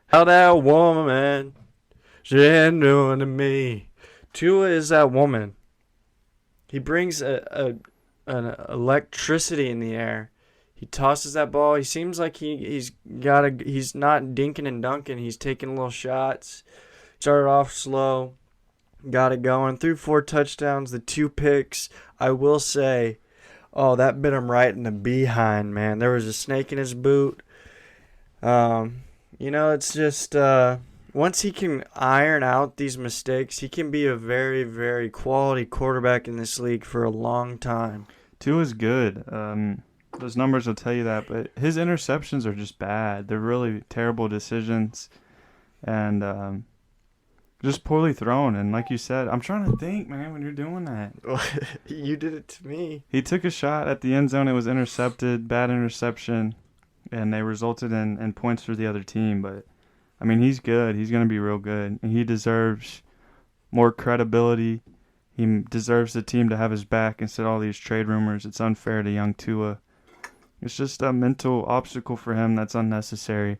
how that woman, she ain't doing to me. Tua is that woman. He brings an electricity in the air. He tosses that ball. He seems like he's not dinking and dunking. He's taking little shots. Started off slow. Got it going. Threw 4 touchdowns, the 2 picks. I will say, that bit him right in the behind, man. There was a snake in his boot. It's just once he can iron out these mistakes, he can be a very, very quality quarterback in this league for a long time. Tua's good. Those numbers will tell you that, but his interceptions are just bad. They're really terrible decisions and just poorly thrown. And like you said, I'm trying to think, man, when you're doing that. You did it to me. He took a shot at the end zone. It was intercepted, bad interception, and they resulted in points for the other team. But, I mean, he's good. He's going to be real good. And he deserves more credibility. He deserves the team to have his back instead of all these trade rumors. It's unfair to young Tua. It's just a mental obstacle for him that's unnecessary.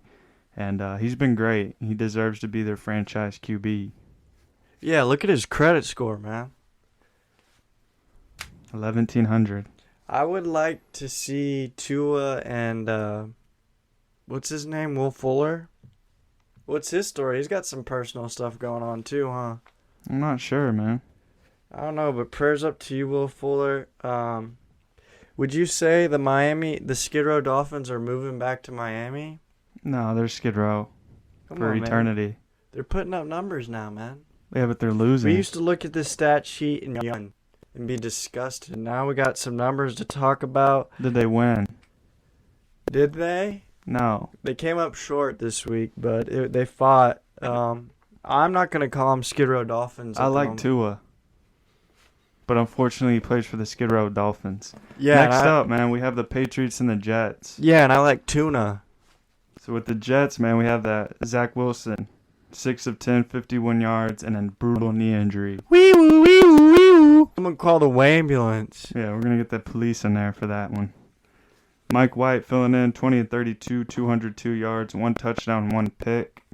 And he's been great. He deserves to be their franchise QB. Yeah, look at his credit score, man. 1,100. I would like to see Tua and, what's his name, Will Fuller? What's his story? He's got some personal stuff going on too, huh? I'm not sure, man. I don't know, but prayers up to you, Will Fuller. Would you say the Skid Row Dolphins are moving back to Miami? No, they're Skid Row for eternity. Man. They're putting up numbers now, man. Yeah, but they're losing. We used to look at this stat sheet and be disgusted. Now we got some numbers to talk about. Did they win? Did they? No. They came up short this week, but they fought. I'm not going to call them Skid Row Dolphins. I like Tua. But unfortunately, he plays for the Skid Row Dolphins. Yeah. Next up, man, we have the Patriots and the Jets. Yeah, and I like Tuna. So with the Jets, man, we have that Zach Wilson, 6 of 10, 51 yards, and then brutal knee injury. Wee-woo. Someone call the ambulance. Yeah, we're going to get the police in there for that one. Mike White filling in, 20 and 32, 202 yards, 1 touchdown,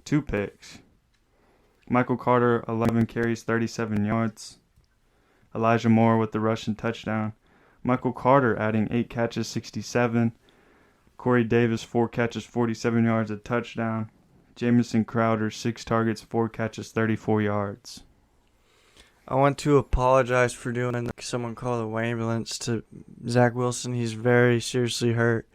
2 picks. Michael Carter, 11 carries, 37 yards. Elijah Moore with the rushing touchdown. Michael Carter adding 8 catches, 67. Corey Davis, 4 catches, 47 yards, a touchdown. Jamison Crowder, 6 targets, 4 catches, 34 yards. I want to apologize for doing someone call the ambulance to Zach Wilson. He's very seriously hurt.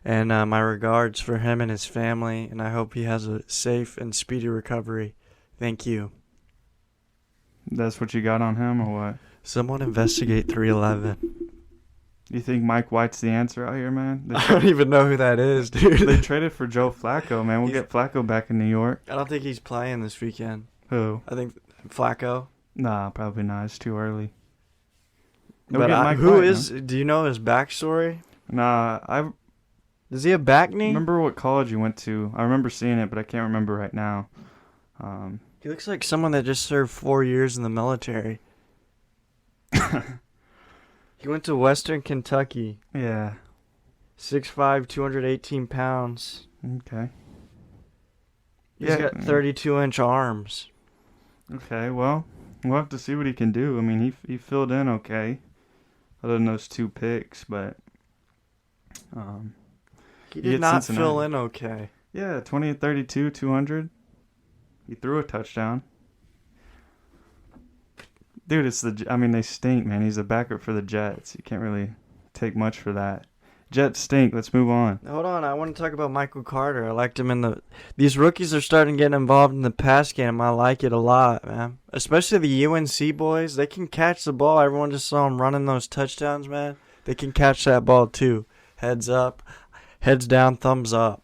And my regards for him and his family. And I hope he has a safe and speedy recovery. Thank you. That's what you got on him or what? Someone investigate 311. You think Mike White's the answer out here, man? I don't even know who that is, dude. They traded for Joe Flacco, man. We'll get Flacco back in New York. I don't think he's playing this weekend. Who? I think Flacco. Nah, probably not. It's too early. But who is? Do you know his backstory? Nah, I Does he have back knee? remember what college you went to. I remember seeing it, but I can't remember right now. He looks like someone that just served 4 years in the military. He went to Western Kentucky. Yeah. 6'5", 218 pounds. Okay. He's got 32-inch arms. Okay, well, we'll have to see what he can do. I mean, he filled in okay, other than those 2 picks, but He did not fill in okay. Yeah, 20 and 32, 200. He threw a touchdown. Dude, they stink, man. He's a backup for the Jets. You can't really take much for that. Jets stink. Let's move on. Hold on, I want to talk about Michael Carter. I liked him these rookies are starting to get involved in the pass game. I like it a lot, man. Especially the UNC boys. They can catch the ball. Everyone just saw them running those touchdowns, man. They can catch that ball too. Heads up, heads down, thumbs up.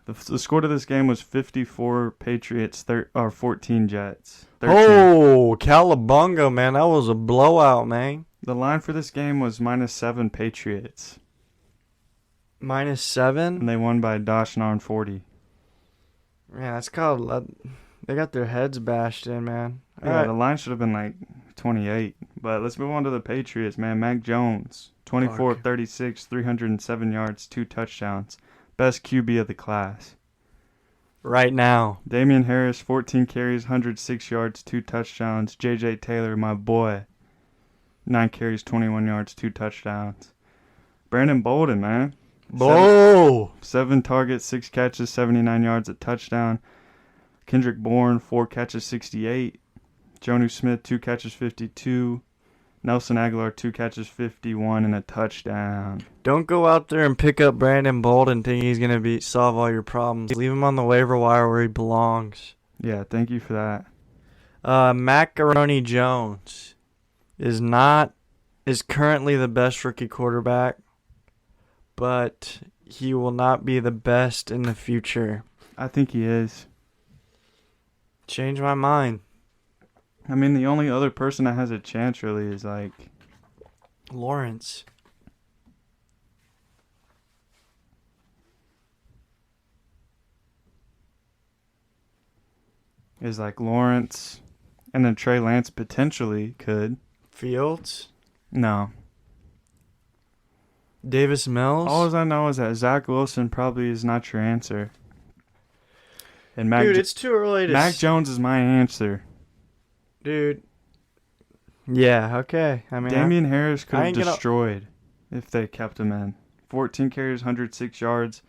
The score to this game was 54 Patriots, 14 Jets. 13. Oh, Calabunga, man. That was a blowout, man. The line for this game was -7 Patriots. -7? And they won by Dashnar 40. Man, that's called... They got their heads bashed in, man. Yeah, the line should have been like 28. But let's move on to the Patriots, man. Mac Jones, 24 of 36, 307 yards, 2 touchdowns. Best QB of the class. Right now. Damian Harris, 14 carries, 106 yards, 2 touchdowns. J.J. Taylor, my boy, 9 carries, 21 yards, 2 touchdowns. Brandon Bolden, man. 7 targets, 6 catches, 79 yards, a touchdown. Kendrick Bourne, 4 catches, 68. Jonnu Smith, 2 catches, 52. Nelson Aguilar, 2 catches, 51, and a touchdown. Don't go out there and pick up Brandon Bolden thinking he's going to solve all your problems. Leave him on the waiver wire where he belongs. Yeah, thank you for that. Macaroni Jones is currently the best rookie quarterback, but he will not be the best in the future. I think he is. Change my mind. I mean, the only other person that has a chance really is like Lawrence. Lawrence, and then Trey Lance potentially could. Fields? No. Davis Mills? All I know is that Zach Wilson probably is not your answer. And it's too early to... Mac Jones is my answer. Dude. Yeah, okay. I mean, Damian Harris could have destroyed if they kept him in. 14 carries, 106 yards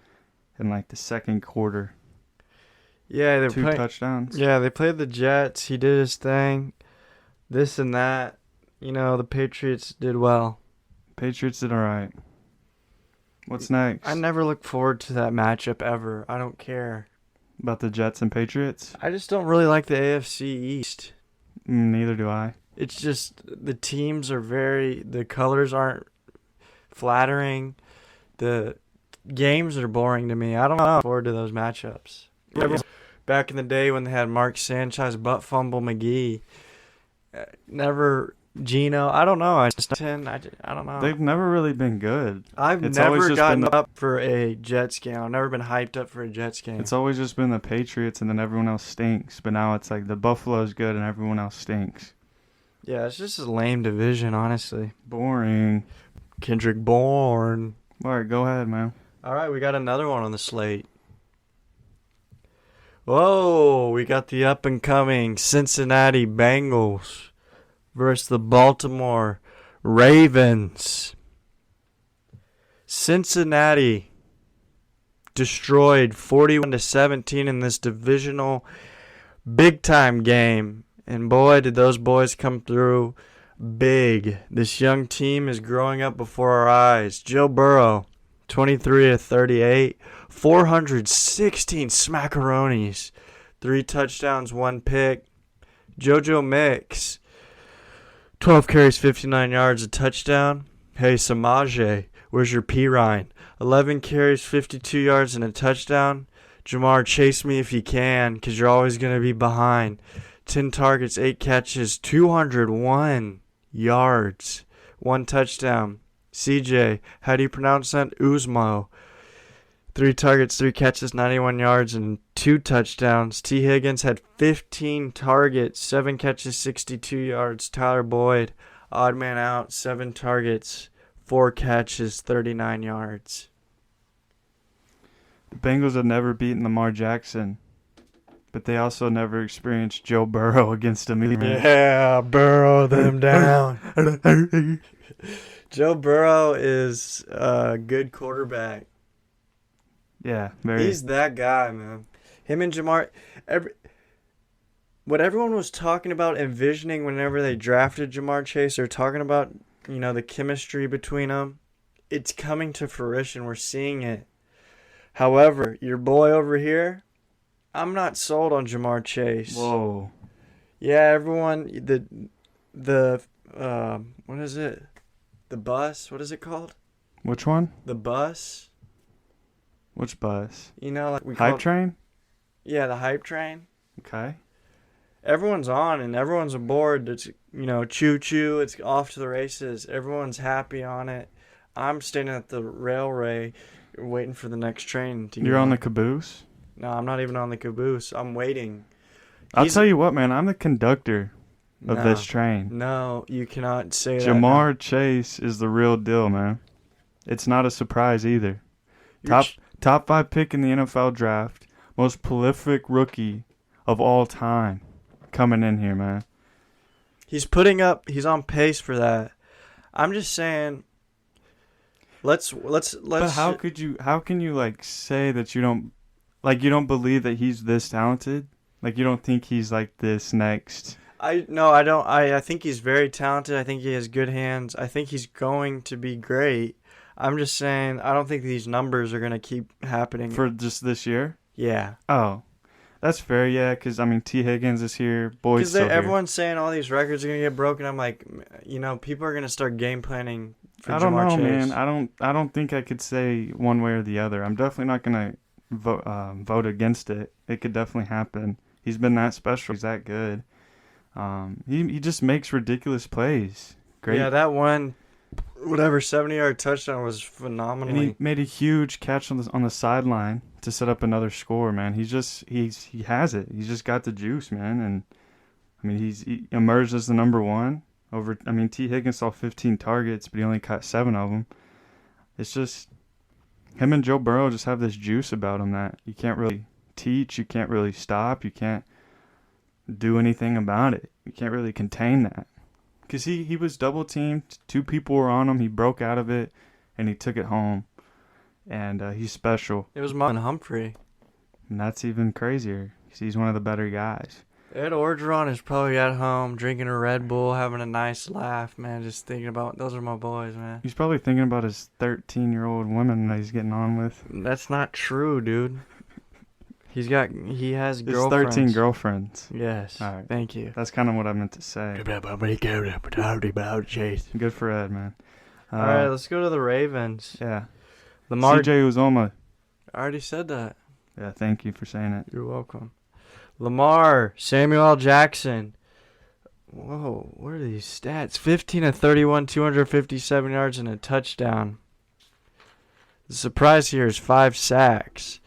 in like the second quarter. Yeah, 2 touchdowns. Yeah, they played the Jets. He did his thing. This and that. You know, the Patriots did well. Patriots did all right. What's next? I never look forward to that matchup ever. I don't care. About the Jets and Patriots? I just don't really like the AFC East. Neither do I. It's just the teams are the colors aren't flattering. The games are boring to me. I don't look forward to those matchups. Back in the day when they had Mark Sanchez, Butt Fumble McGee, never Geno. I don't know. I don't know. They've never really been good. I've never gotten up for a Jets game. I've never been hyped up for a Jets game. It's always just been the Patriots and then everyone else stinks. But now it's like the Buffalo's good and everyone else stinks. Yeah, it's just a lame division, honestly. Boring. Kendrick Bourne. All right, go ahead, man. All right, we got another one on the slate. Whoa, we got the up-and-coming Cincinnati Bengals versus the Baltimore Ravens. Cincinnati destroyed 41-17 in this divisional big-time game. And boy, did those boys come through big. This young team is growing up before our eyes. Joe Burrow, 23-38, 416 smackaronis, 3 touchdowns, 1 pick. JoJo Mix, 12 carries, 59 yards, a touchdown. Hey, Samaje, where's your Pirine? 11 carries, 52 yards, and a touchdown. Jamar, chase me if you can, because you're always going to be behind. 10 targets, 8 catches, 201 yards, 1 touchdown. CJ, how do you pronounce that? Uzmo. 3 targets, 3 catches, 91 yards, and 2 touchdowns. T. Higgins had 15 targets, 7 catches, 62 yards. Tyler Boyd, odd man out, 7 targets, 4 catches, 39 yards. The Bengals have never beaten Lamar Jackson, but they also never experienced Joe Burrow against him either. Yeah, burrow them down. Joe Burrow is a good quarterback. Yeah, very. He's that guy, man. Him and Jamar, what everyone was talking about, envisioning whenever they drafted Jamar Chase, they're talking about, the chemistry between them. It's coming to fruition. We're seeing it. However, your boy over here, I'm not sold on Jamar Chase. Whoa. Yeah, everyone, the what is it? The bus? What is it called? Which one? The bus? Which bus? Like we Hype train? Yeah, the hype train. Okay. Everyone's on and everyone's aboard. It's, choo-choo. It's off to the races. Everyone's happy on it. I'm standing at the railway waiting for the next train to get You're on the caboose? No, I'm not even on the caboose. I'm waiting. I'll tell you what, man. I'm the conductor of No. this train. No, you cannot say that. Jamar Chase is the real deal, man. It's not a surprise either. Top 5 pick in the NFL draft. Most prolific rookie of all time coming in here, man. He's on pace for that. I'm just saying, let's. But how can you say that you don't believe that he's this talented? You don't think he's this next? I don't. I think he's very talented. I think he has good hands. I think he's going to be great. I'm just saying, I don't think these numbers are going to keep happening. For just this year? Yeah. Oh, that's fair, yeah, because, T. Higgins is here, Boyd's still here. Everyone's saying all these records are going to get broken. I'm like, people are going to start game planning for I don't Jamar know, Chase. man. I don't think I could say one way or the other. I'm definitely not going to vote against it. It could definitely happen. He's been that special. He's that good. He just makes ridiculous plays. Great. Yeah, that one, 70-yard touchdown was phenomenal. And he made a huge catch on the sideline to set up another score, man. He has it. He's just got the juice, man. And he emerged as the number one over. T. Higgins saw 15 targets, but he only caught 7 of them. It's just him and Joe Burrow just have this juice about them that you can't really teach, you can't really stop, you can't do anything about it. You can't really contain that. Because he was double teamed, 2 people were on him, he broke out of it, and he took it home. And he's special. It was Marlon Humphrey. And that's even crazier, because he's one of the better guys. Ed Orgeron is probably at home drinking a Red Bull, having a nice laugh, man, just thinking about, those are my boys, man. He's probably thinking about his 13-year-old woman that he's getting on with. That's not true, dude. He has His girlfriends. 13 girlfriends. Yes. All right. Thank you. That's kind of what I meant to say. Good for Ed, man. All right, let's go to the Ravens. Yeah. Lamar. CJ Uzoma. I already said that. Yeah, thank you for saying it. You're welcome. Lamar, Samuel L. Jackson. Whoa, what are these stats? 15 of 31, 257 yards and a touchdown. The surprise here is 5 sacks.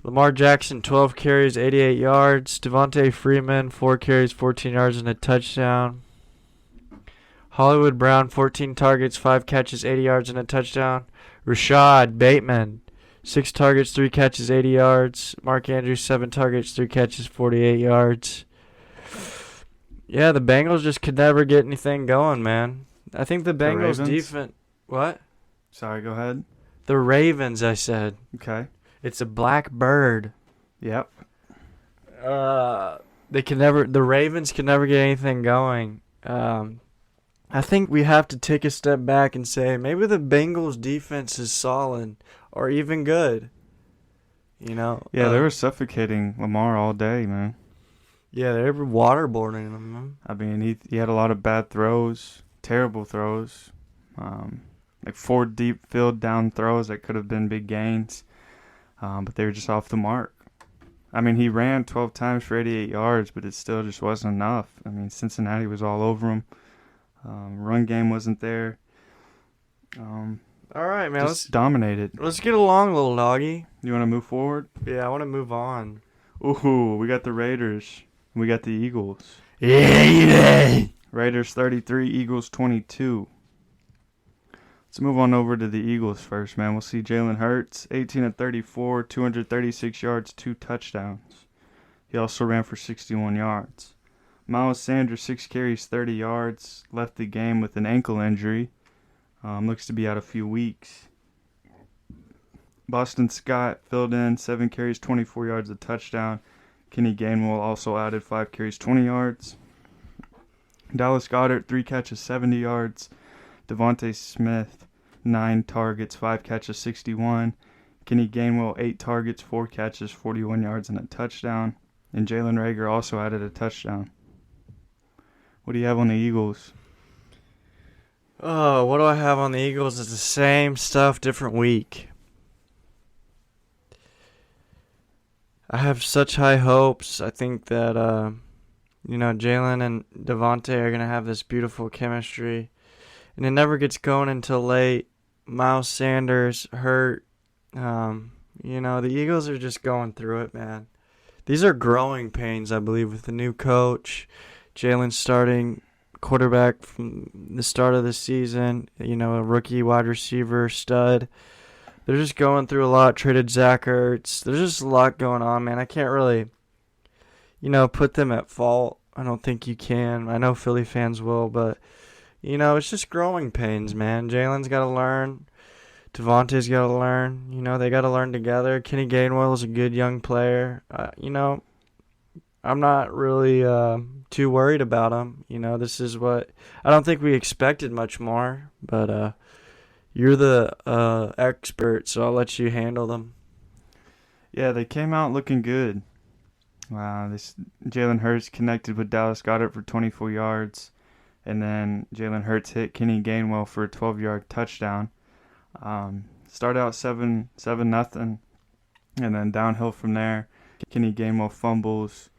Lamar Jackson, 12 carries, 88 yards. Devontae Freeman, 4 carries, 14 yards and a touchdown. Hollywood Brown, 14 targets, 5 catches, 80 yards and a touchdown. Rashad Bateman, 6 targets, 3 catches, 80 yards. Mark Andrews, 7 targets, 3 catches, 48 yards. Yeah, the Bengals just could never get anything going, man. I think the Bengals defense... What? Sorry, go ahead. The Ravens, I said. Okay. It's a black bird. Yep. The Ravens can never get anything going. I think we have to take a step back and say maybe the Bengals defense is solid or even good. Yeah, they were suffocating Lamar all day, man. Yeah, they were waterboarding him, man. He had a lot of bad throws, terrible throws. Like 4 deep field down throws that could have been big gains, but they were just off the mark. I mean, he ran 12 times for 88 yards, but it still just wasn't enough. I mean, Cincinnati was all over him. Run game wasn't there. All right, man. Just dominated. Let's get along, little doggy. You want to move forward? Yeah, I want to move on. Ooh, we got the Raiders. We got the Eagles. Yeah. Raiders 33, Eagles 22. Let's move on over to the Eagles first, man. We'll see Jalen Hurts, 18 of 34, 236 yards, 2 touchdowns. He also ran for 61 yards. Miles Sanders, 6 carries, 30 yards, left the game with an ankle injury. Looks to be out a few weeks. Boston Scott filled in, 7 carries, 24 yards, a touchdown. Kenny Gainwell also added 5 carries, 20 yards. Dallas Goedert, 3 catches, 70 yards. Devontae Smith, 9 targets, 5 catches, 61. Kenny Gainwell, 8 targets, 4 catches, 41 yards, and a touchdown. And Jalen Reagor also added a touchdown. What do you have on the Eagles? Oh, what do I have on the Eagles? It's the same stuff, different week. I have such high hopes. I think that, Jalen and Devontae are going to have this beautiful chemistry. And it never gets going until late. Miles Sanders hurt. The Eagles are just going through it, man. These are growing pains, I believe, with the new coach. Jalen starting quarterback from the start of the season. A rookie wide receiver stud. They're just going through a lot. Traded Zach Ertz. There's just a lot going on, man. I can't really, put them at fault. I don't think you can. I know Philly fans will, but, it's just growing pains, man. Jalen's got to learn. Devontae's got to learn. They got to learn together. Kenny Gainwell is a good young player. I'm not really too worried about him. This is what I don't think we expected much more, but you're the expert, so I'll let you handle them. Yeah, they came out looking good. Jalen Hurts connected with Dallas Goedert for 24 yards, and then Jalen Hurts hit Kenny Gainwell for a 12-yard touchdown. Start out 7-0, and then downhill from there. Kenny Gainwell fumbles.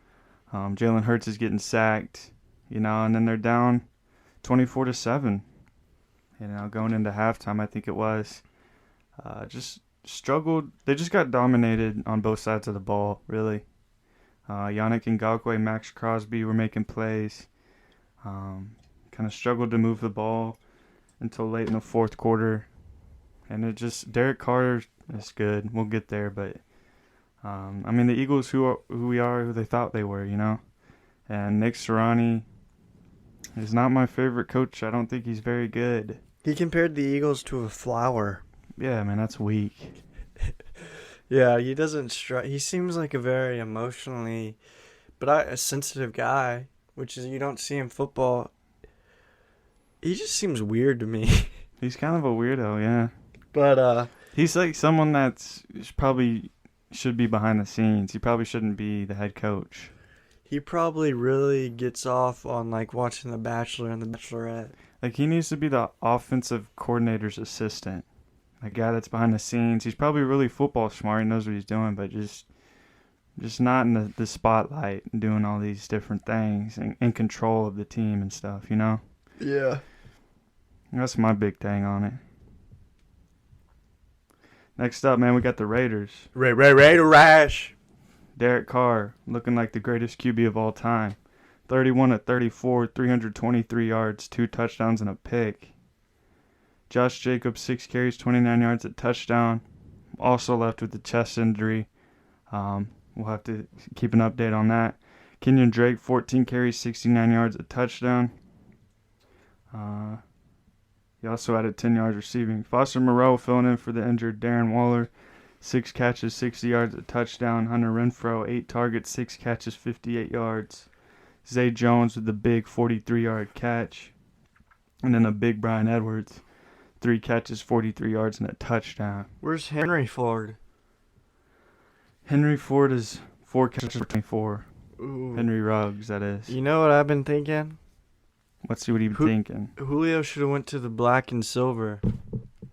Jalen Hurts is getting sacked, and then they're down 24-7. Going into halftime, I think it was. Just struggled. They just got dominated on both sides of the ball, really. Yannick Ngakoue, Max Crosby were making plays. Kind of struggled to move the ball until late in the fourth quarter. And Derek Carr is good. We'll get there, but the Eagles, who they thought they were, And Nick Sirianni is not my favorite coach. I don't think he's very good. He compared the Eagles to a flower. Yeah, man, that's weak. Yeah, he doesn't strike. He seems like a very emotionally, but a sensitive guy, which is you don't see in football. He just seems weird to me. He's kind of a weirdo, yeah. But he's like someone that's probably should be behind the scenes. He probably shouldn't be the head coach. He probably really gets off on watching The Bachelor and The Bachelorette. He needs to be the offensive coordinator's assistant. A guy that's behind the scenes. He's probably really football smart. He knows what he's doing, but just not in the spotlight and doing all these different things and in control of the team and stuff, Yeah. That's my big thing on it. Next up, man, we got the Raiders. Raider Rash. Derek Carr, looking like the greatest QB of all time. 31 of 34, 323 yards, 2 touchdowns, and a pick. Josh Jacobs, 6 carries, 29 yards, a touchdown. Also left with a chest injury. We'll have to keep an update on that. Kenyon Drake, 14 carries, 69 yards, a touchdown. He also added 10 yards receiving. Foster Moreau filling in for the injured Darren Waller. 6 catches, 60 yards, a touchdown. Hunter Renfrow, 8 targets, 6 catches, 58 yards. Zay Jones with the big 43-yard catch. And then a big Bryan Edwards. 3 catches, 43 yards, and a touchdown. Where's Henry Ford? Henry Ford is 4 catches for 24. Ooh. Henry Ruggs, that is. You know what I've been thinking? Let's see what he's Who- thinking. Julio should have went to the black and silver.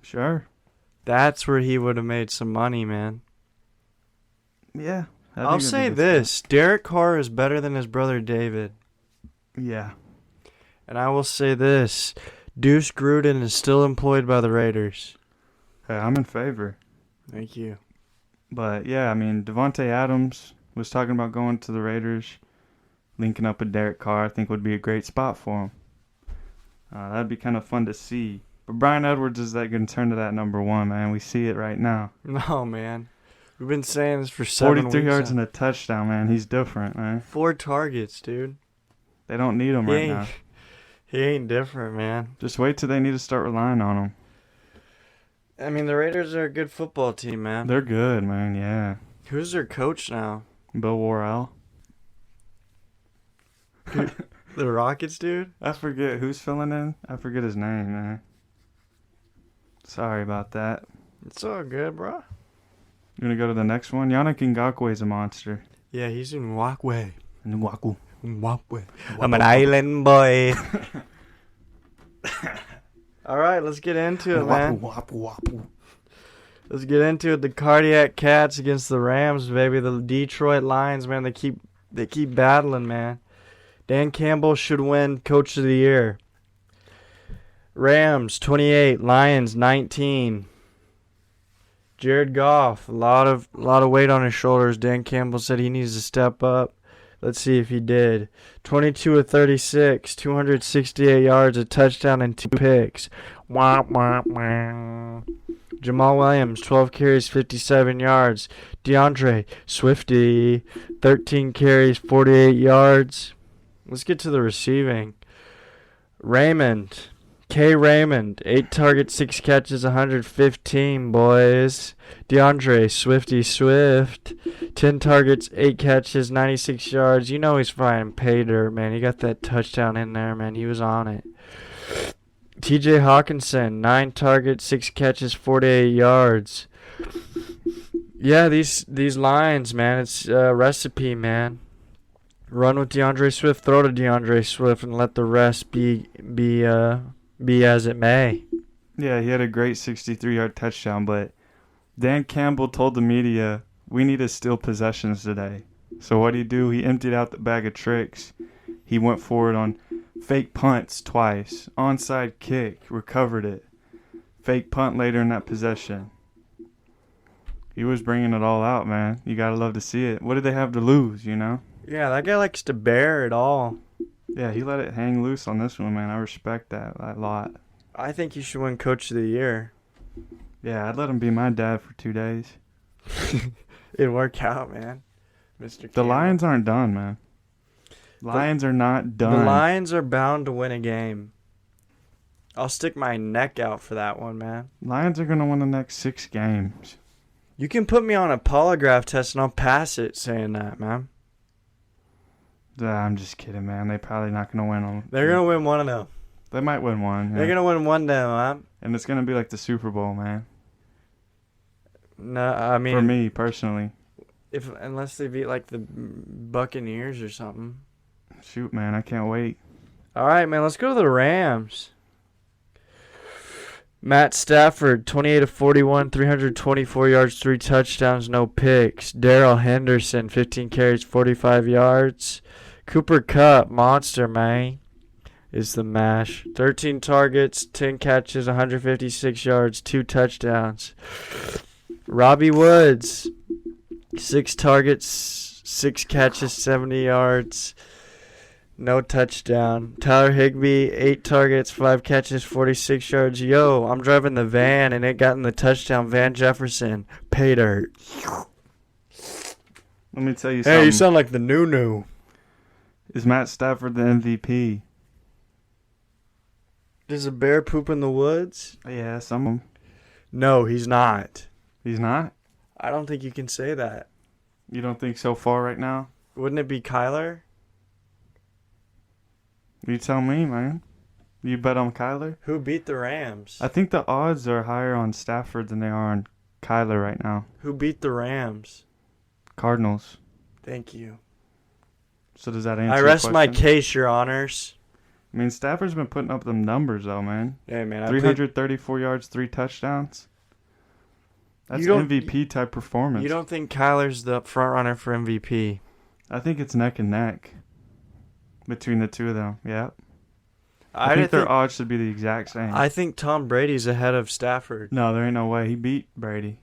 Sure. That's where he would have made some money, man. Yeah. I I'll think it'd be say good this. Derek Carr is better than his brother David. stuff. Yeah. And I will say this. Deuce Gruden is still employed by the Raiders. Hey, I'm in favor. Thank you. But, yeah, I mean, Devontae Adams was talking about going to the Raiders. Linking up with Derek Carr, I think, would be a great spot for him. That'd be kind of fun to see. But Brian Edwards is going to turn to that number one, man. We see it right now. No, man. We've been saying this for 7 weeks. 43 yards now. and a touchdown, man. He's different, man. 4 targets, dude. They don't need him He right ain't, now. he ain't different, man. Just wait till they need to start relying on him. I mean, the Raiders are a good football team, man. They're good, man, yeah. Who's their coach now? Bill Worrell. The Rockets, dude? I forget who's filling in. I forget his name, man. Sorry about that. It's all good, bro. You gonna go to the next one? Yannick Ngakwe is a monster. Yeah, he's in Walkway. Ngakwe. Walkway. I'm an island boy. All right, let's get into it, man. Let's get into it. The Cardiac Cats against the Rams, baby. The Detroit Lions, man. They keep battling, man. Dan Campbell should win Coach of the Year. Rams 28, Lions 19. Jared Goff, a lot of weight on his shoulders. Dan Campbell said he needs to step up. Let's see if he did. 22 of 36, 268 yards, a touchdown, and 2 picks. Wah, wah, wah. Jamal Williams, 12 carries, 57 yards. DeAndre Swifty, 13 carries, 48 yards. Let's get to the receiving. Raymond, Raymond, 8 targets, 6 catches, 115, boys. DeAndre Swifty Swift, 10 targets, 8 catches, 96 yards. You know he's flying pay dirt, man. He got that touchdown in there, man. He was on it. TJ Hawkinson, 9 targets, 6 catches, 48 yards. Yeah, these Lions, man, it's a recipe, man. Run with DeAndre Swift, throw to DeAndre Swift, and let the rest be as it may. Yeah, he had a great 63-yard touchdown, but Dan Campbell told the media, we need to steal possessions today. So what did he do? He emptied out the bag of tricks. He went forward on fake punts twice. Onside kick, recovered it. Fake punt later in that possession. He was bringing it all out, man. You got to love to see it. What did they have to lose, you know? Yeah, that guy likes to bear it all. Yeah, he let it hang loose on this one, man. I respect that a lot. I think he should win Coach of the Year. Yeah, I'd let him be my dad for 2 days. It'd work out, man. Mr. The Campbell. Lions aren't done, man. Lions are not done. The Lions are bound to win a game. I'll stick my neck out for that one, man. Lions are going to win the next 6 games. You can put me on a polygraph test and I'll pass it saying that, man. I'm just kidding, man. They're probably not going to win them. They're going to win one of them. They might win one. Yeah. They're going to win one day, man. And it's going to be like the Super Bowl, man. No, I mean, For me, personally. Unless they beat like the Buccaneers or something. Shoot, man. I can't wait. All right, man. Let's go to the Rams. Matt Stafford, 28 of 41, 324 yards, 3 touchdowns, no picks. Darrell Henderson, 15 carries, 45 yards. Cooper Kupp, monster, man, is the mash. 13 targets, 10 catches, 156 yards, 2 touchdowns. Robbie Woods, 6 targets, 6 catches, 70 yards. No touchdown. Tyler Higbee, 8 targets, 5 catches, 46 yards. Yo, I'm driving the van and it got in the touchdown. Van Jefferson, pay dirt. Let me tell you something. Hey, you sound like the new. Is Matt Stafford the MVP? Does a bear poop in the woods? Yeah, some of them. No, he's not. He's not? I don't think you can say that. You don't think so far right now? Wouldn't it be Kyler? You tell me, man. You bet on Kyler? Who beat the Rams? I think the odds are higher on Stafford than they are on Kyler right now. Who beat the Rams? Cardinals. Thank you. So does that answer I your rest my question? case, your honors. I mean, Stafford's been putting up them numbers, though, man. Hey, man. 334 yards, 3 touchdowns. That's MVP type performance. You don't think Kyler's the front runner for MVP? I think it's neck and neck between the two of them. Yeah. I think their odds should be the exact same. I think Tom Brady's ahead of Stafford. No, there ain't no way. He beat Brady.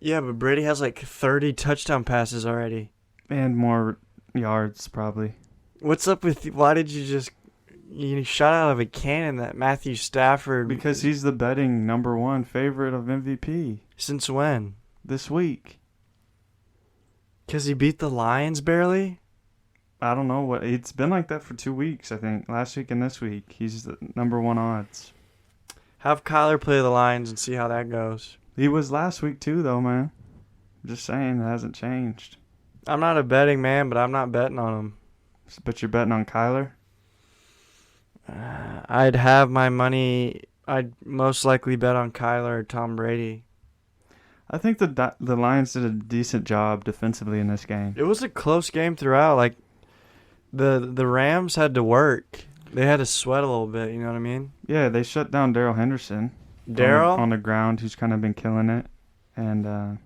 Yeah, but Brady has like 30 touchdown passes already. And more yards, probably. What's up with... Why did you shot out of a cannon that Matthew Stafford... Because he's the betting #1 favorite of MVP. Since when? This week. Because he beat the Lions barely? I don't know. It's been like that for 2 weeks, I think. Last week and this week. He's the #1 odds. Have Kyler play the Lions and see how that goes. He was last week too, though, man. Just saying, it hasn't changed. I'm not a betting man, but I'm not betting on him. But you're betting on Kyler? I'd have my money. I'd most likely bet on Kyler or Tom Brady. I think the Lions did a decent job defensively in this game. It was a close game throughout. Like the Rams had to work. They had to sweat a little bit. You know what I mean? Yeah, they shut down Darrell Henderson. Darrell on the ground, who's kind of been killing it, and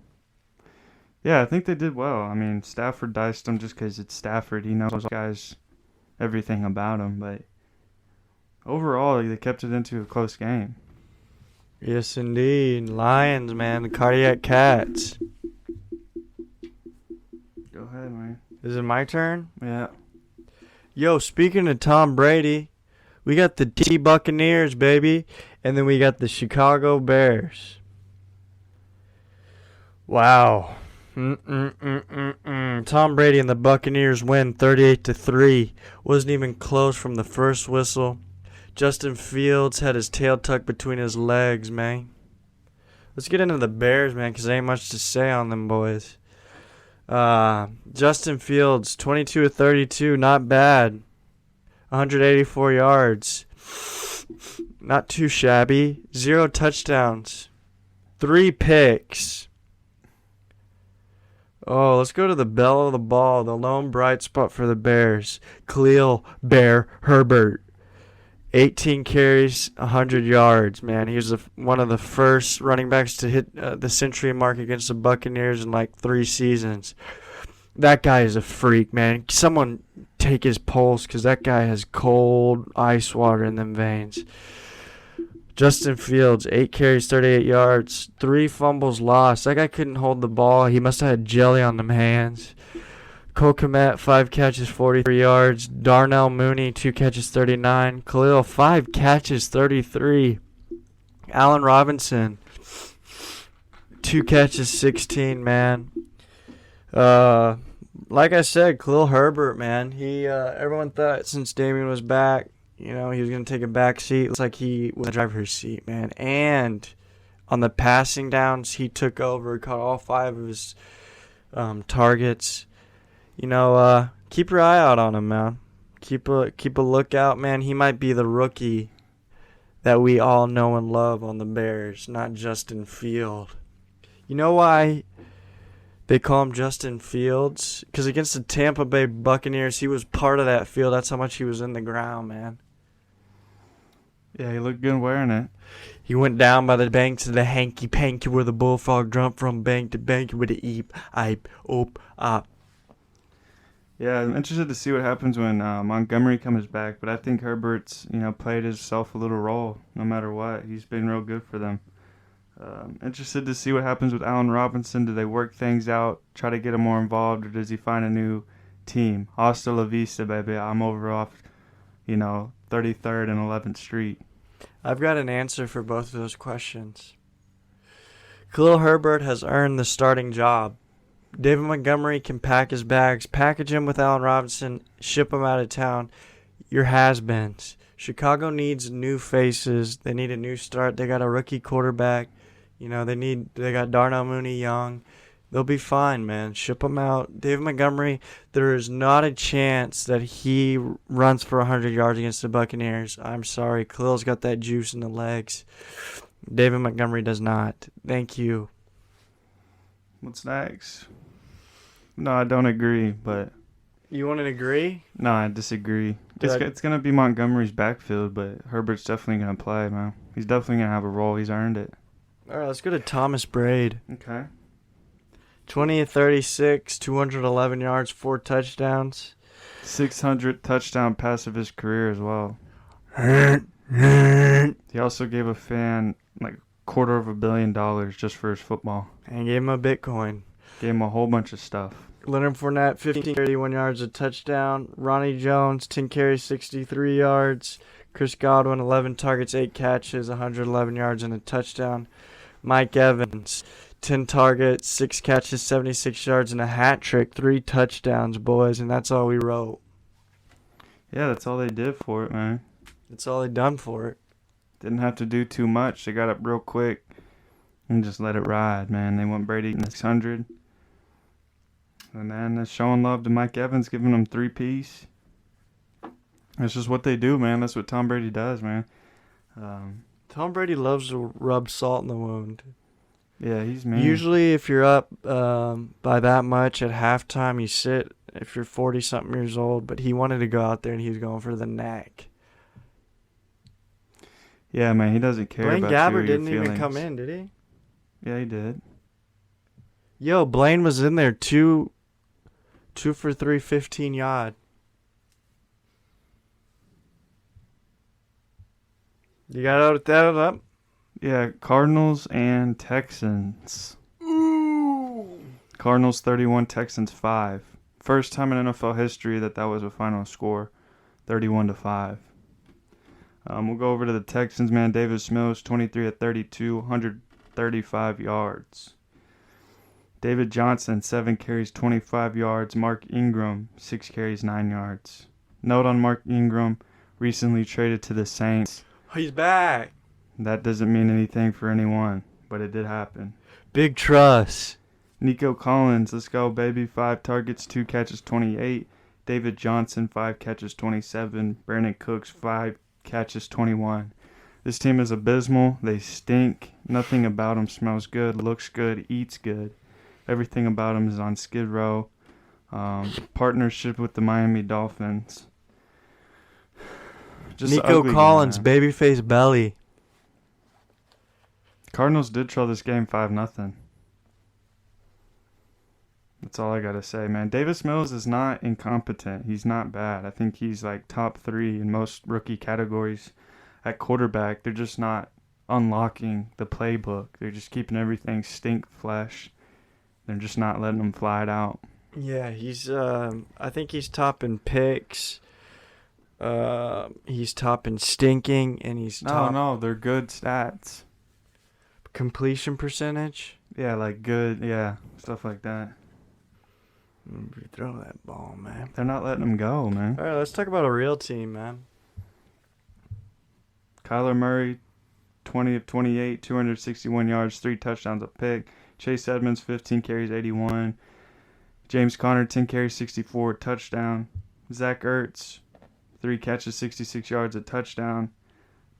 yeah, I think they did well. I mean, Stafford diced him just because it's Stafford. He knows guys everything about him, but overall, they kept it into a close game. Yes, indeed. Lions, man. The Cardiac Cats. Go ahead, man. Is it my turn? Yeah. Yo, speaking of Tom Brady, we got the Buccaneers, baby. And then we got the Chicago Bears. Wow. Tom Brady and the Buccaneers win 38-3. Wasn't even close from the first whistle. Justin Fields had his tail tucked between his legs, man. Let's get into the Bears, man, because there ain't much to say on them boys. Justin Fields, 22 of 32, not bad. 184 yards. Not too shabby. 0 touchdowns. 3 picks. Oh, let's go to the belle of the ball, the lone bright spot for the Bears. Khalil Bear Herbert. 18 carries, 100 yards, man. He was one of the first running backs to hit the century mark against the Buccaneers in like 3 seasons. That guy is a freak, man. Someone take his pulse because that guy has cold ice water in them veins. Justin Fields, 8 carries, 38 yards, 3 fumbles lost. That guy couldn't hold the ball. He must have had jelly on them hands. Cole Kmet, 5 catches, 43 yards. Darnell Mooney, 2 catches, 39. Khalil, 5 catches, 33. Allen Robinson, 2 catches, 16, man. Like I said, Khalil Herbert, man. Everyone thought since Damian was back, he was going to take a back seat. Looks like he was in the driver's seat, man. And on the passing downs, he took over, caught all 5 of his targets. Keep your eye out on him, man. Keep a lookout, man. He might be the rookie that we all know and love on the Bears, not Justin Fields. You know why they call him Justin Fields? Because against the Tampa Bay Buccaneers, he was part of that field. That's how much he was in the ground, man. Yeah, he looked good wearing it. He went down by the banks of the hanky-panky where the bullfrog jumped from bank to bank with a eep, ipe, oop, op. Yeah, I'm interested to see what happens when Montgomery comes back, but I think Herbert's, played himself a little role no matter what. He's been real good for them. Interested to see what happens with Allen Robinson. Do they work things out, try to get him more involved, or does he find a new team? Hasta la vista, baby. I'm over off, 33rd and 11th Street. I've got an answer for both of those questions. Khalil Herbert has earned the starting job. David Montgomery can pack his bags, package him with Allen Robinson, ship him out of town. Your has-beens. Chicago needs new faces. They need a new start. They got a rookie quarterback. They got Darnell Mooney young. They'll be fine, man. Ship them out. David Montgomery, there is not a chance that he runs for 100 yards against the Buccaneers. I'm sorry. Khalil's got that juice in the legs. David Montgomery does not. Thank you. What's next? No, I don't agree, but You want to agree? No, I disagree. Dude, It's going to be Montgomery's backfield, but Herbert's definitely going to play, man. He's definitely going to have a role. He's earned it. All right, let's go to Thomas Braid. Okay. 20 of 36, 211 yards, 4 touchdowns. 600 touchdown pass of his career as well. He also gave a fan like $250 million just for his football. And gave him a Bitcoin. Gave him a whole bunch of stuff. Leonard Fournette, 15 carries, 81 yards, a touchdown. Ronnie Jones, 10 carries, 63 yards. Chris Godwin, 11 targets, 8 catches, 111 yards, and a touchdown. Mike Evans, 10 targets, 6 catches, 76 yards, and a hat trick. 3 touchdowns, boys, and that's all we wrote. Yeah, that's all they did for it, man. That's all they done for it. Didn't have to do too much. They got up real quick and just let it ride, man. They went Brady in 600. And then they're showing love to Mike Evans, giving him 3-piece. That's just what they do, man. That's what Tom Brady does, man. Tom Brady loves to rub salt in the wound. Yeah, he's mean. Usually, if you're up by that much at halftime, you sit if you're 40-something years old. But he wanted to go out there, and he was going for the neck. Yeah, man, he doesn't care Blaine about Gabbert your didn't feelings. even come in, did he? Yeah, he did. Yo, Blaine was in there, 2 for 3, 15 yard. You got that up? Yeah, Cardinals and Texans. Ooh. Cardinals 31, Texans 5. First time in NFL history that was a final score, 31-5. We'll go over to the Texans, man. Davis Mills, 23 of 32, 135 yards. David Johnson, 7 carries, 25 yards. Mark Ingram, 6 carries, 9 yards. Note on Mark Ingram, recently traded to the Saints. He's back. That doesn't mean anything for anyone, but it did happen. Big trust. Nico Collins, let's go, baby. 5 targets, 2 catches, 28. David Johnson, 5 catches, 27. Brandon Cooks, 5 catches, 21. This team is abysmal. They stink. Nothing about them smells good, looks good, eats good. Everything about them is on Skid Row. Partnership with the Miami Dolphins. Just Nico ugly Collins, game, man. babyface belly. Cardinals did trail this game 5-0. That's all I got to say, man. Davis Mills is not incompetent. He's not bad. I think he's like top 3 in most rookie categories at quarterback. They're just not unlocking the playbook. They're just keeping everything stink flesh. They're just not letting them fly it out. Yeah, he's. I think he's top in picks. He's top in stinking, and he's top No, they're good stats. completion percentage. Yeah, like good, yeah, stuff like that. Throw that ball, man. They're not letting them go, man. All right, let's talk about a real team, man. Kyler Murray, 20 of 28, 261 yards, 3 touchdowns, a pick. Chase Edmonds, 15 carries, 81. James Conner, 10 carries, 64, touchdown. Zach Ertz, 3 catches, 66 yards, a touchdown.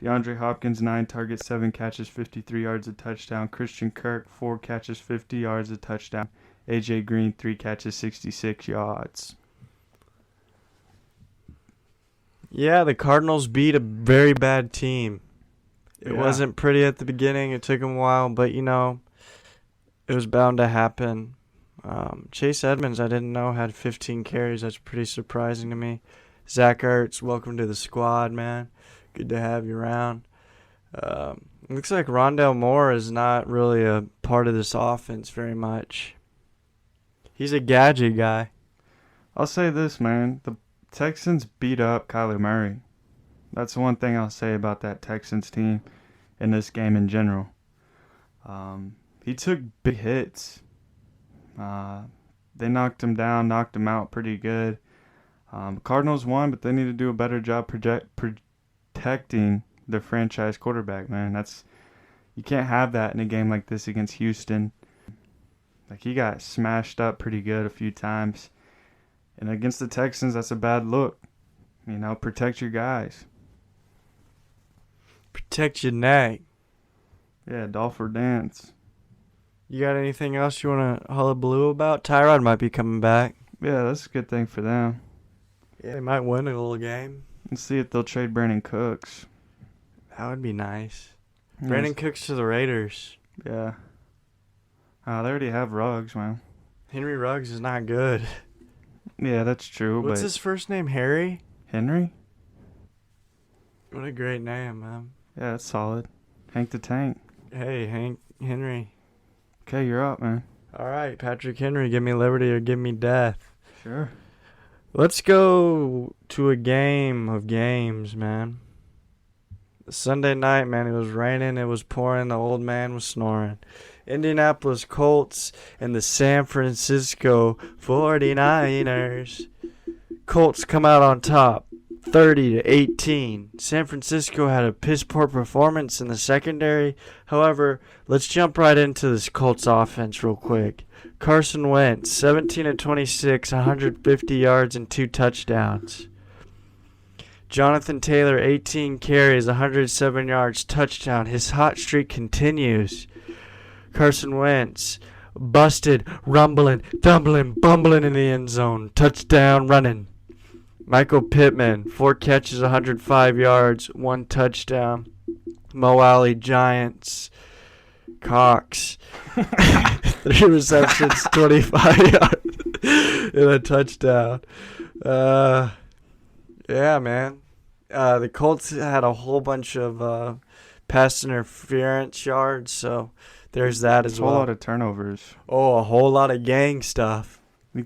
DeAndre Hopkins, 9 targets, 7 catches, 53 yards, a touchdown. Christian Kirk, 4 catches, 50 yards, a touchdown. AJ Green, 3 catches, 66 yards. Yeah, the Cardinals beat a very bad team. It Yeah. wasn't pretty at the beginning. It took them a while, but, it was bound to happen. Chase Edmonds, I didn't know, had 15 carries. That's pretty surprising to me. Zach Ertz, welcome to the squad, man. Good to have you around. Looks like Rondale Moore is not really a part of this offense very much. He's a gadget guy. I'll say this, man. The Texans beat up Kyler Murray. That's the one thing I'll say about that Texans team in this game in general. He took big hits. They knocked him down, knocked him out pretty good. Cardinals won, but they need to do a better job protecting the franchise quarterback, man. You can't have that in a game like this against Houston. Like, he got smashed up pretty good a few times. And against the Texans, that's a bad look. Protect your guys. Protect your neck. Yeah, Dolphin dance. You got anything else you want to hullabaloo about? Tyrod might be coming back. Yeah, that's a good thing for them. Yeah, they might win a little game. Let's see if they'll trade Brandon Cooks. That would be nice. Yes. Brandon Cooks to the Raiders. Yeah. They already have Ruggs, man. Henry Ruggs is not good. Yeah, that's true. What's but his first name? Harry? Henry? What a great name, man. Yeah, that's solid. Hank the Tank. Hey, Hank Henry. Okay, you're up, man. All right, Patrick Henry, give me liberty or give me death. Sure. Let's go to a game of games, man. Sunday night, man, it was raining, it was pouring, the old man was snoring. Indianapolis Colts and the San Francisco 49ers. Colts come out on top, 30-18. San Francisco had a piss-poor performance in the secondary. However, let's jump right into this Colts offense real quick. Carson Wentz, 17-26, 150 yards and 2 touchdowns. Jonathan Taylor, 18 carries, 107 yards, touchdown. His hot streak continues. Carson Wentz, busted, rumbling, tumbling, bumbling in the end zone. Touchdown running. Michael Pittman, 4 catches, 105 yards, 1 touchdown. Mo Alley, Giants. Cox, 3 receptions, 25 yards, and a touchdown. Yeah, man. The Colts had a whole bunch of pass interference yards, so there's that as A well. whole lot of turnovers. Oh, a whole lot of gang stuff. I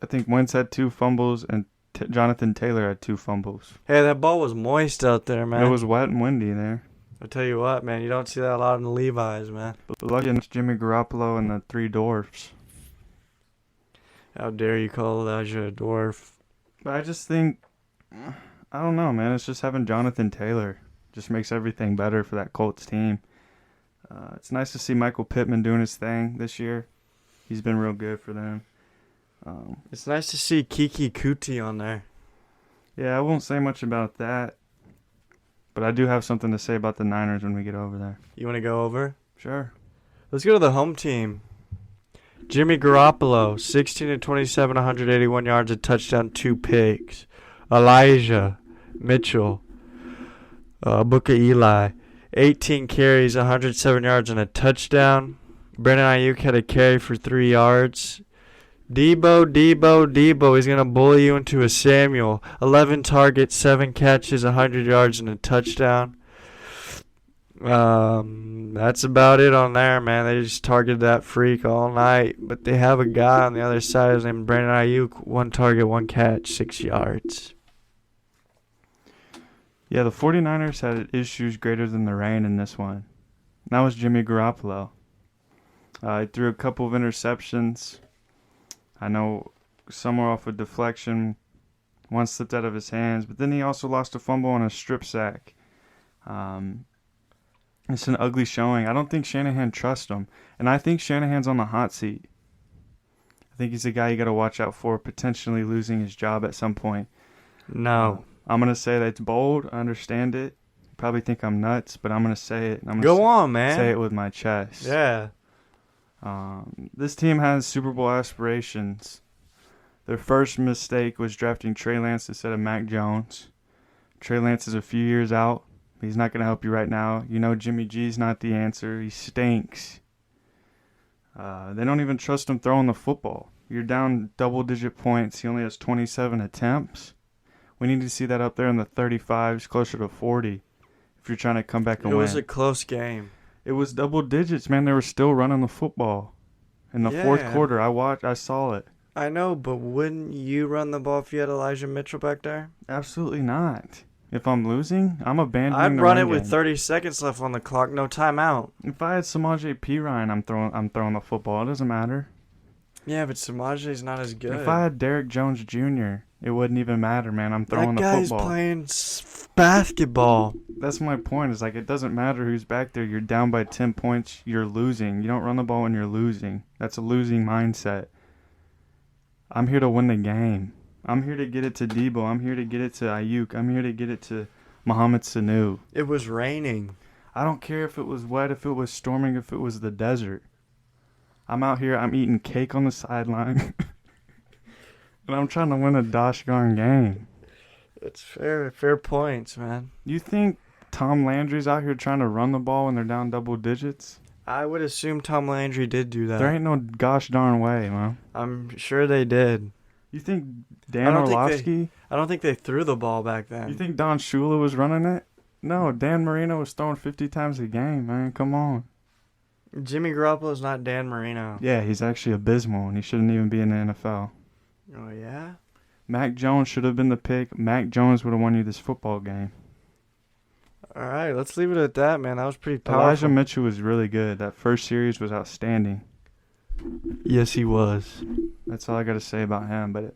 think Wentz had 2 fumbles and Jonathan Taylor had 2 fumbles. Hey, that ball was moist out there, man. It was wet and windy there. I'll tell you what, man. You don't see that a lot in the Levi's, man. But lucky it's Jimmy Garoppolo and the 3 dwarfs. How dare you call Elijah a dwarf? But I just think, I don't know, man. It's just having Jonathan Taylor just makes everything better for that Colts team. It's nice to see Michael Pittman doing his thing this year. He's been real good for them. It's nice to see Kiki Kuti on there. Yeah, I won't say much about that. But I do have something to say about the Niners when we get over there. You want to go over? Sure. Let's go to the home team. Jimmy Garoppolo, 16-27, 181 yards, a touchdown, 2 picks. Elijah Mitchell, Book of Eli, 18 carries, 107 yards, and a touchdown. Brandon Ayuk had a carry for 3 yards. Debo, he's going to bully you into a Samuel. 11 targets, 7 catches, 100 yards, and a touchdown. That's about it on there, man. They just targeted that freak all night. But they have a guy on the other side. His name is Brandon Ayuk. 1 target, 1 catch, 6 yards. Yeah, the 49ers had issues greater than the rain in this one. That was Jimmy Garoppolo. He threw a couple of interceptions. I know some were off a deflection. One slipped out of his hands. But then he also lost a fumble on a strip sack. It's an ugly showing. I don't think Shanahan trusts him. And I think Shanahan's on the hot seat. I think he's a guy you got to watch out for potentially losing his job at some point. No. I'm going to say that it's bold. I understand it. You probably think I'm nuts, but I'm going to say it. Go on, man. Say it with my chest. Yeah. This team has Super Bowl aspirations. Their first mistake was drafting Trey Lance instead of Mac Jones. Trey Lance is a few years out. He's not going to help you right now. You know Jimmy G's not the answer. He stinks. They don't even trust him throwing the football. You're down double-digit points. He only has 27 attempts. We need to see that up there in the 35s, closer to 40, if you're trying to come back and win. It was a close game. It was double digits, man. They were still running the football. In the fourth quarter, I saw it. I know, but wouldn't you run the ball if you had Elijah Mitchell back there? Absolutely not. If I'm losing, I'm abandoning I'd the run run it with game. 30 seconds left on the clock, no timeout. If I had Samaje Perine, I'm throwing the football. It doesn't matter. Yeah, but Samaje's not as good. If I had Derrick Jones Jr., it wouldn't even matter, man. I'm throwing the that football. guy's playing basketball. That's my point. It's like it doesn't matter who's back there. You're down by 10 points. You're losing. You don't run the ball when you're losing. That's a losing mindset. I'm here to win the game. I'm here to get it to Debo. I'm here to get it to Ayuk. I'm here to get it to Mohamed Sanu. It was raining. I don't care if it was wet, if it was storming, if it was the desert. I'm out here. I'm eating cake on the sideline. And I'm trying to win a dosh darn game. It's fair points, man. You think Tom Landry's out here trying to run the ball when they're down double digits? I would assume Tom Landry did do that. There ain't no gosh darn way, man. I'm sure they did. You think Dan I don't think Orlovsky? I don't think they threw the ball back then. You think Don Shula was running it? No, Dan Marino was throwing 50 times a game, man. Come on. Jimmy Garoppolo's not Dan Marino. Yeah, he's actually abysmal, and he shouldn't even be in the NFL. Oh, yeah? Mac Jones should have been the pick. Mac Jones would have won you this football game. All right, let's leave it at that, man. That was pretty powerful. Elijah Mitchell was really good. That first series was outstanding. Yes, he was. That's all I got to say about him. But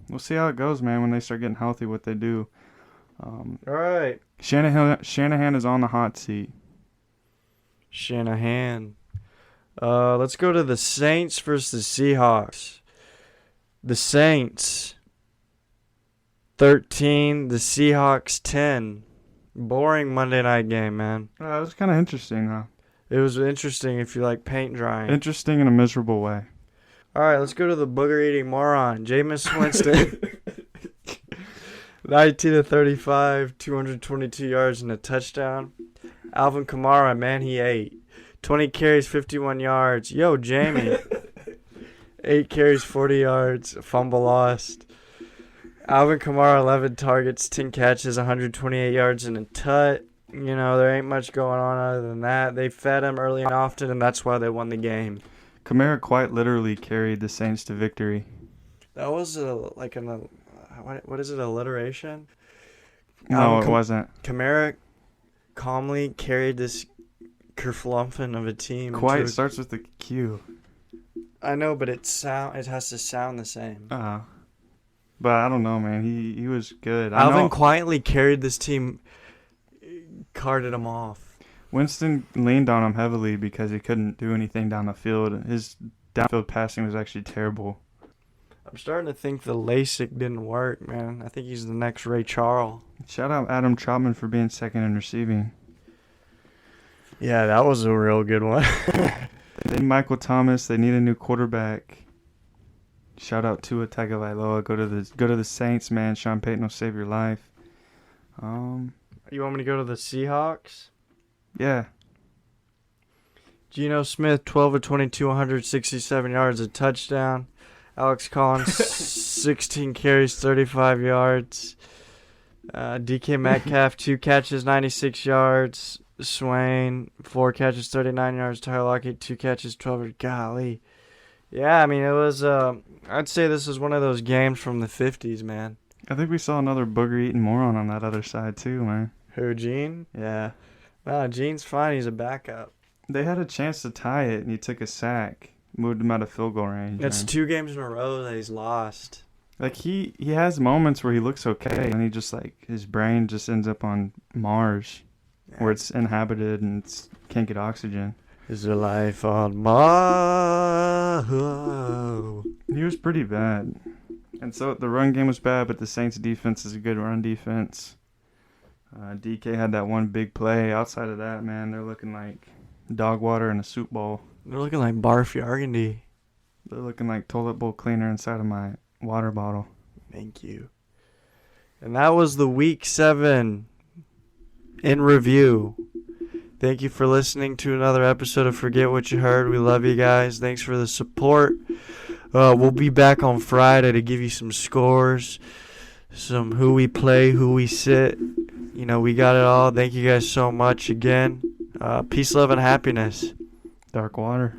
we'll see how it goes, man, when they start getting healthy, what they do. All right. Shanahan is on the hot seat. Shanahan. Let's go to the Saints versus Seahawks. The Saints 13, the Seahawks 10. Boring Monday night game, man. It was kind of interesting, though. It was interesting if you like paint drying. Interesting in a miserable way. All right, let's go to the booger-eating moron, Jameis Winston. 19-35, 222 yards and a touchdown. Alvin Kamara, man, he ate. 20 carries, 51 yards. Yo, Jamie. 8 carries, 40 yards. Fumble lost. Alvin Kamara, 11 targets, 10 catches, 128 yards and a tut. You know, there ain't much going on other than that. They fed him early and often, and that's why they won the game. Kamara quite literally carried the Saints to victory. That was what is it, alliteration? No, it wasn't. Kamara calmly carried this kerflumping of a team. Quite starts with the Q. I know, but it has to sound the same. But I don't know, man. He was good. Alvin quietly carried this team, carted him off. Winston leaned on him heavily because he couldn't do anything down the field. His downfield passing was actually terrible. I'm starting to think the LASIK didn't work, man. I think he's the next Ray Charles. Shout out Adam Trautman for being second in receiving. Yeah, that was a real good one. They need Michael Thomas. They need a new quarterback. Shout out Tua Tagovailoa. Go to the Saints, man. Sean Payton will save your life. You want me to go to the Seahawks? Yeah. Geno Smith, 12 of 22, 167 yards, a touchdown. Alex Collins, 16 carries, 35 yards. DK Metcalf, 2 catches, 96 yards. Swain, 4 catches, 39 yards. Tyler Lockett, 2 catches, 12 yards. Golly. Yeah, I mean, it was, I'd say this is one of those games from the 50s, man. I think we saw another booger-eating moron on that other side, too, man. Who, Gene? Yeah. No, Gene's fine. He's a backup. They had a chance to tie it, and he took a sack. Moved him out of field goal range. It's man. 2 games in a row that he's lost. Like, he has moments where he looks okay, and he just, like, his brain just ends up on Mars, where it's inhabited and can't get oxygen. Is there life on Mars? He was pretty bad. And so the run game was bad, but the Saints defense is a good run defense. DK had that one big play. Outside of that, man, they're looking like dog water in a soup bowl. They're looking like Barf Yargandy. They're looking like toilet bowl cleaner inside of my water bottle. Thank you. And that was the Week 7 in review. Thank you for listening to another episode of Forget What You Heard. We love you guys. Thanks for the support. We'll be back on Friday to give you some scores, some who we play, who we sit. You know, we got it all. Thank you guys so much again. Peace, love, and happiness. Dark water.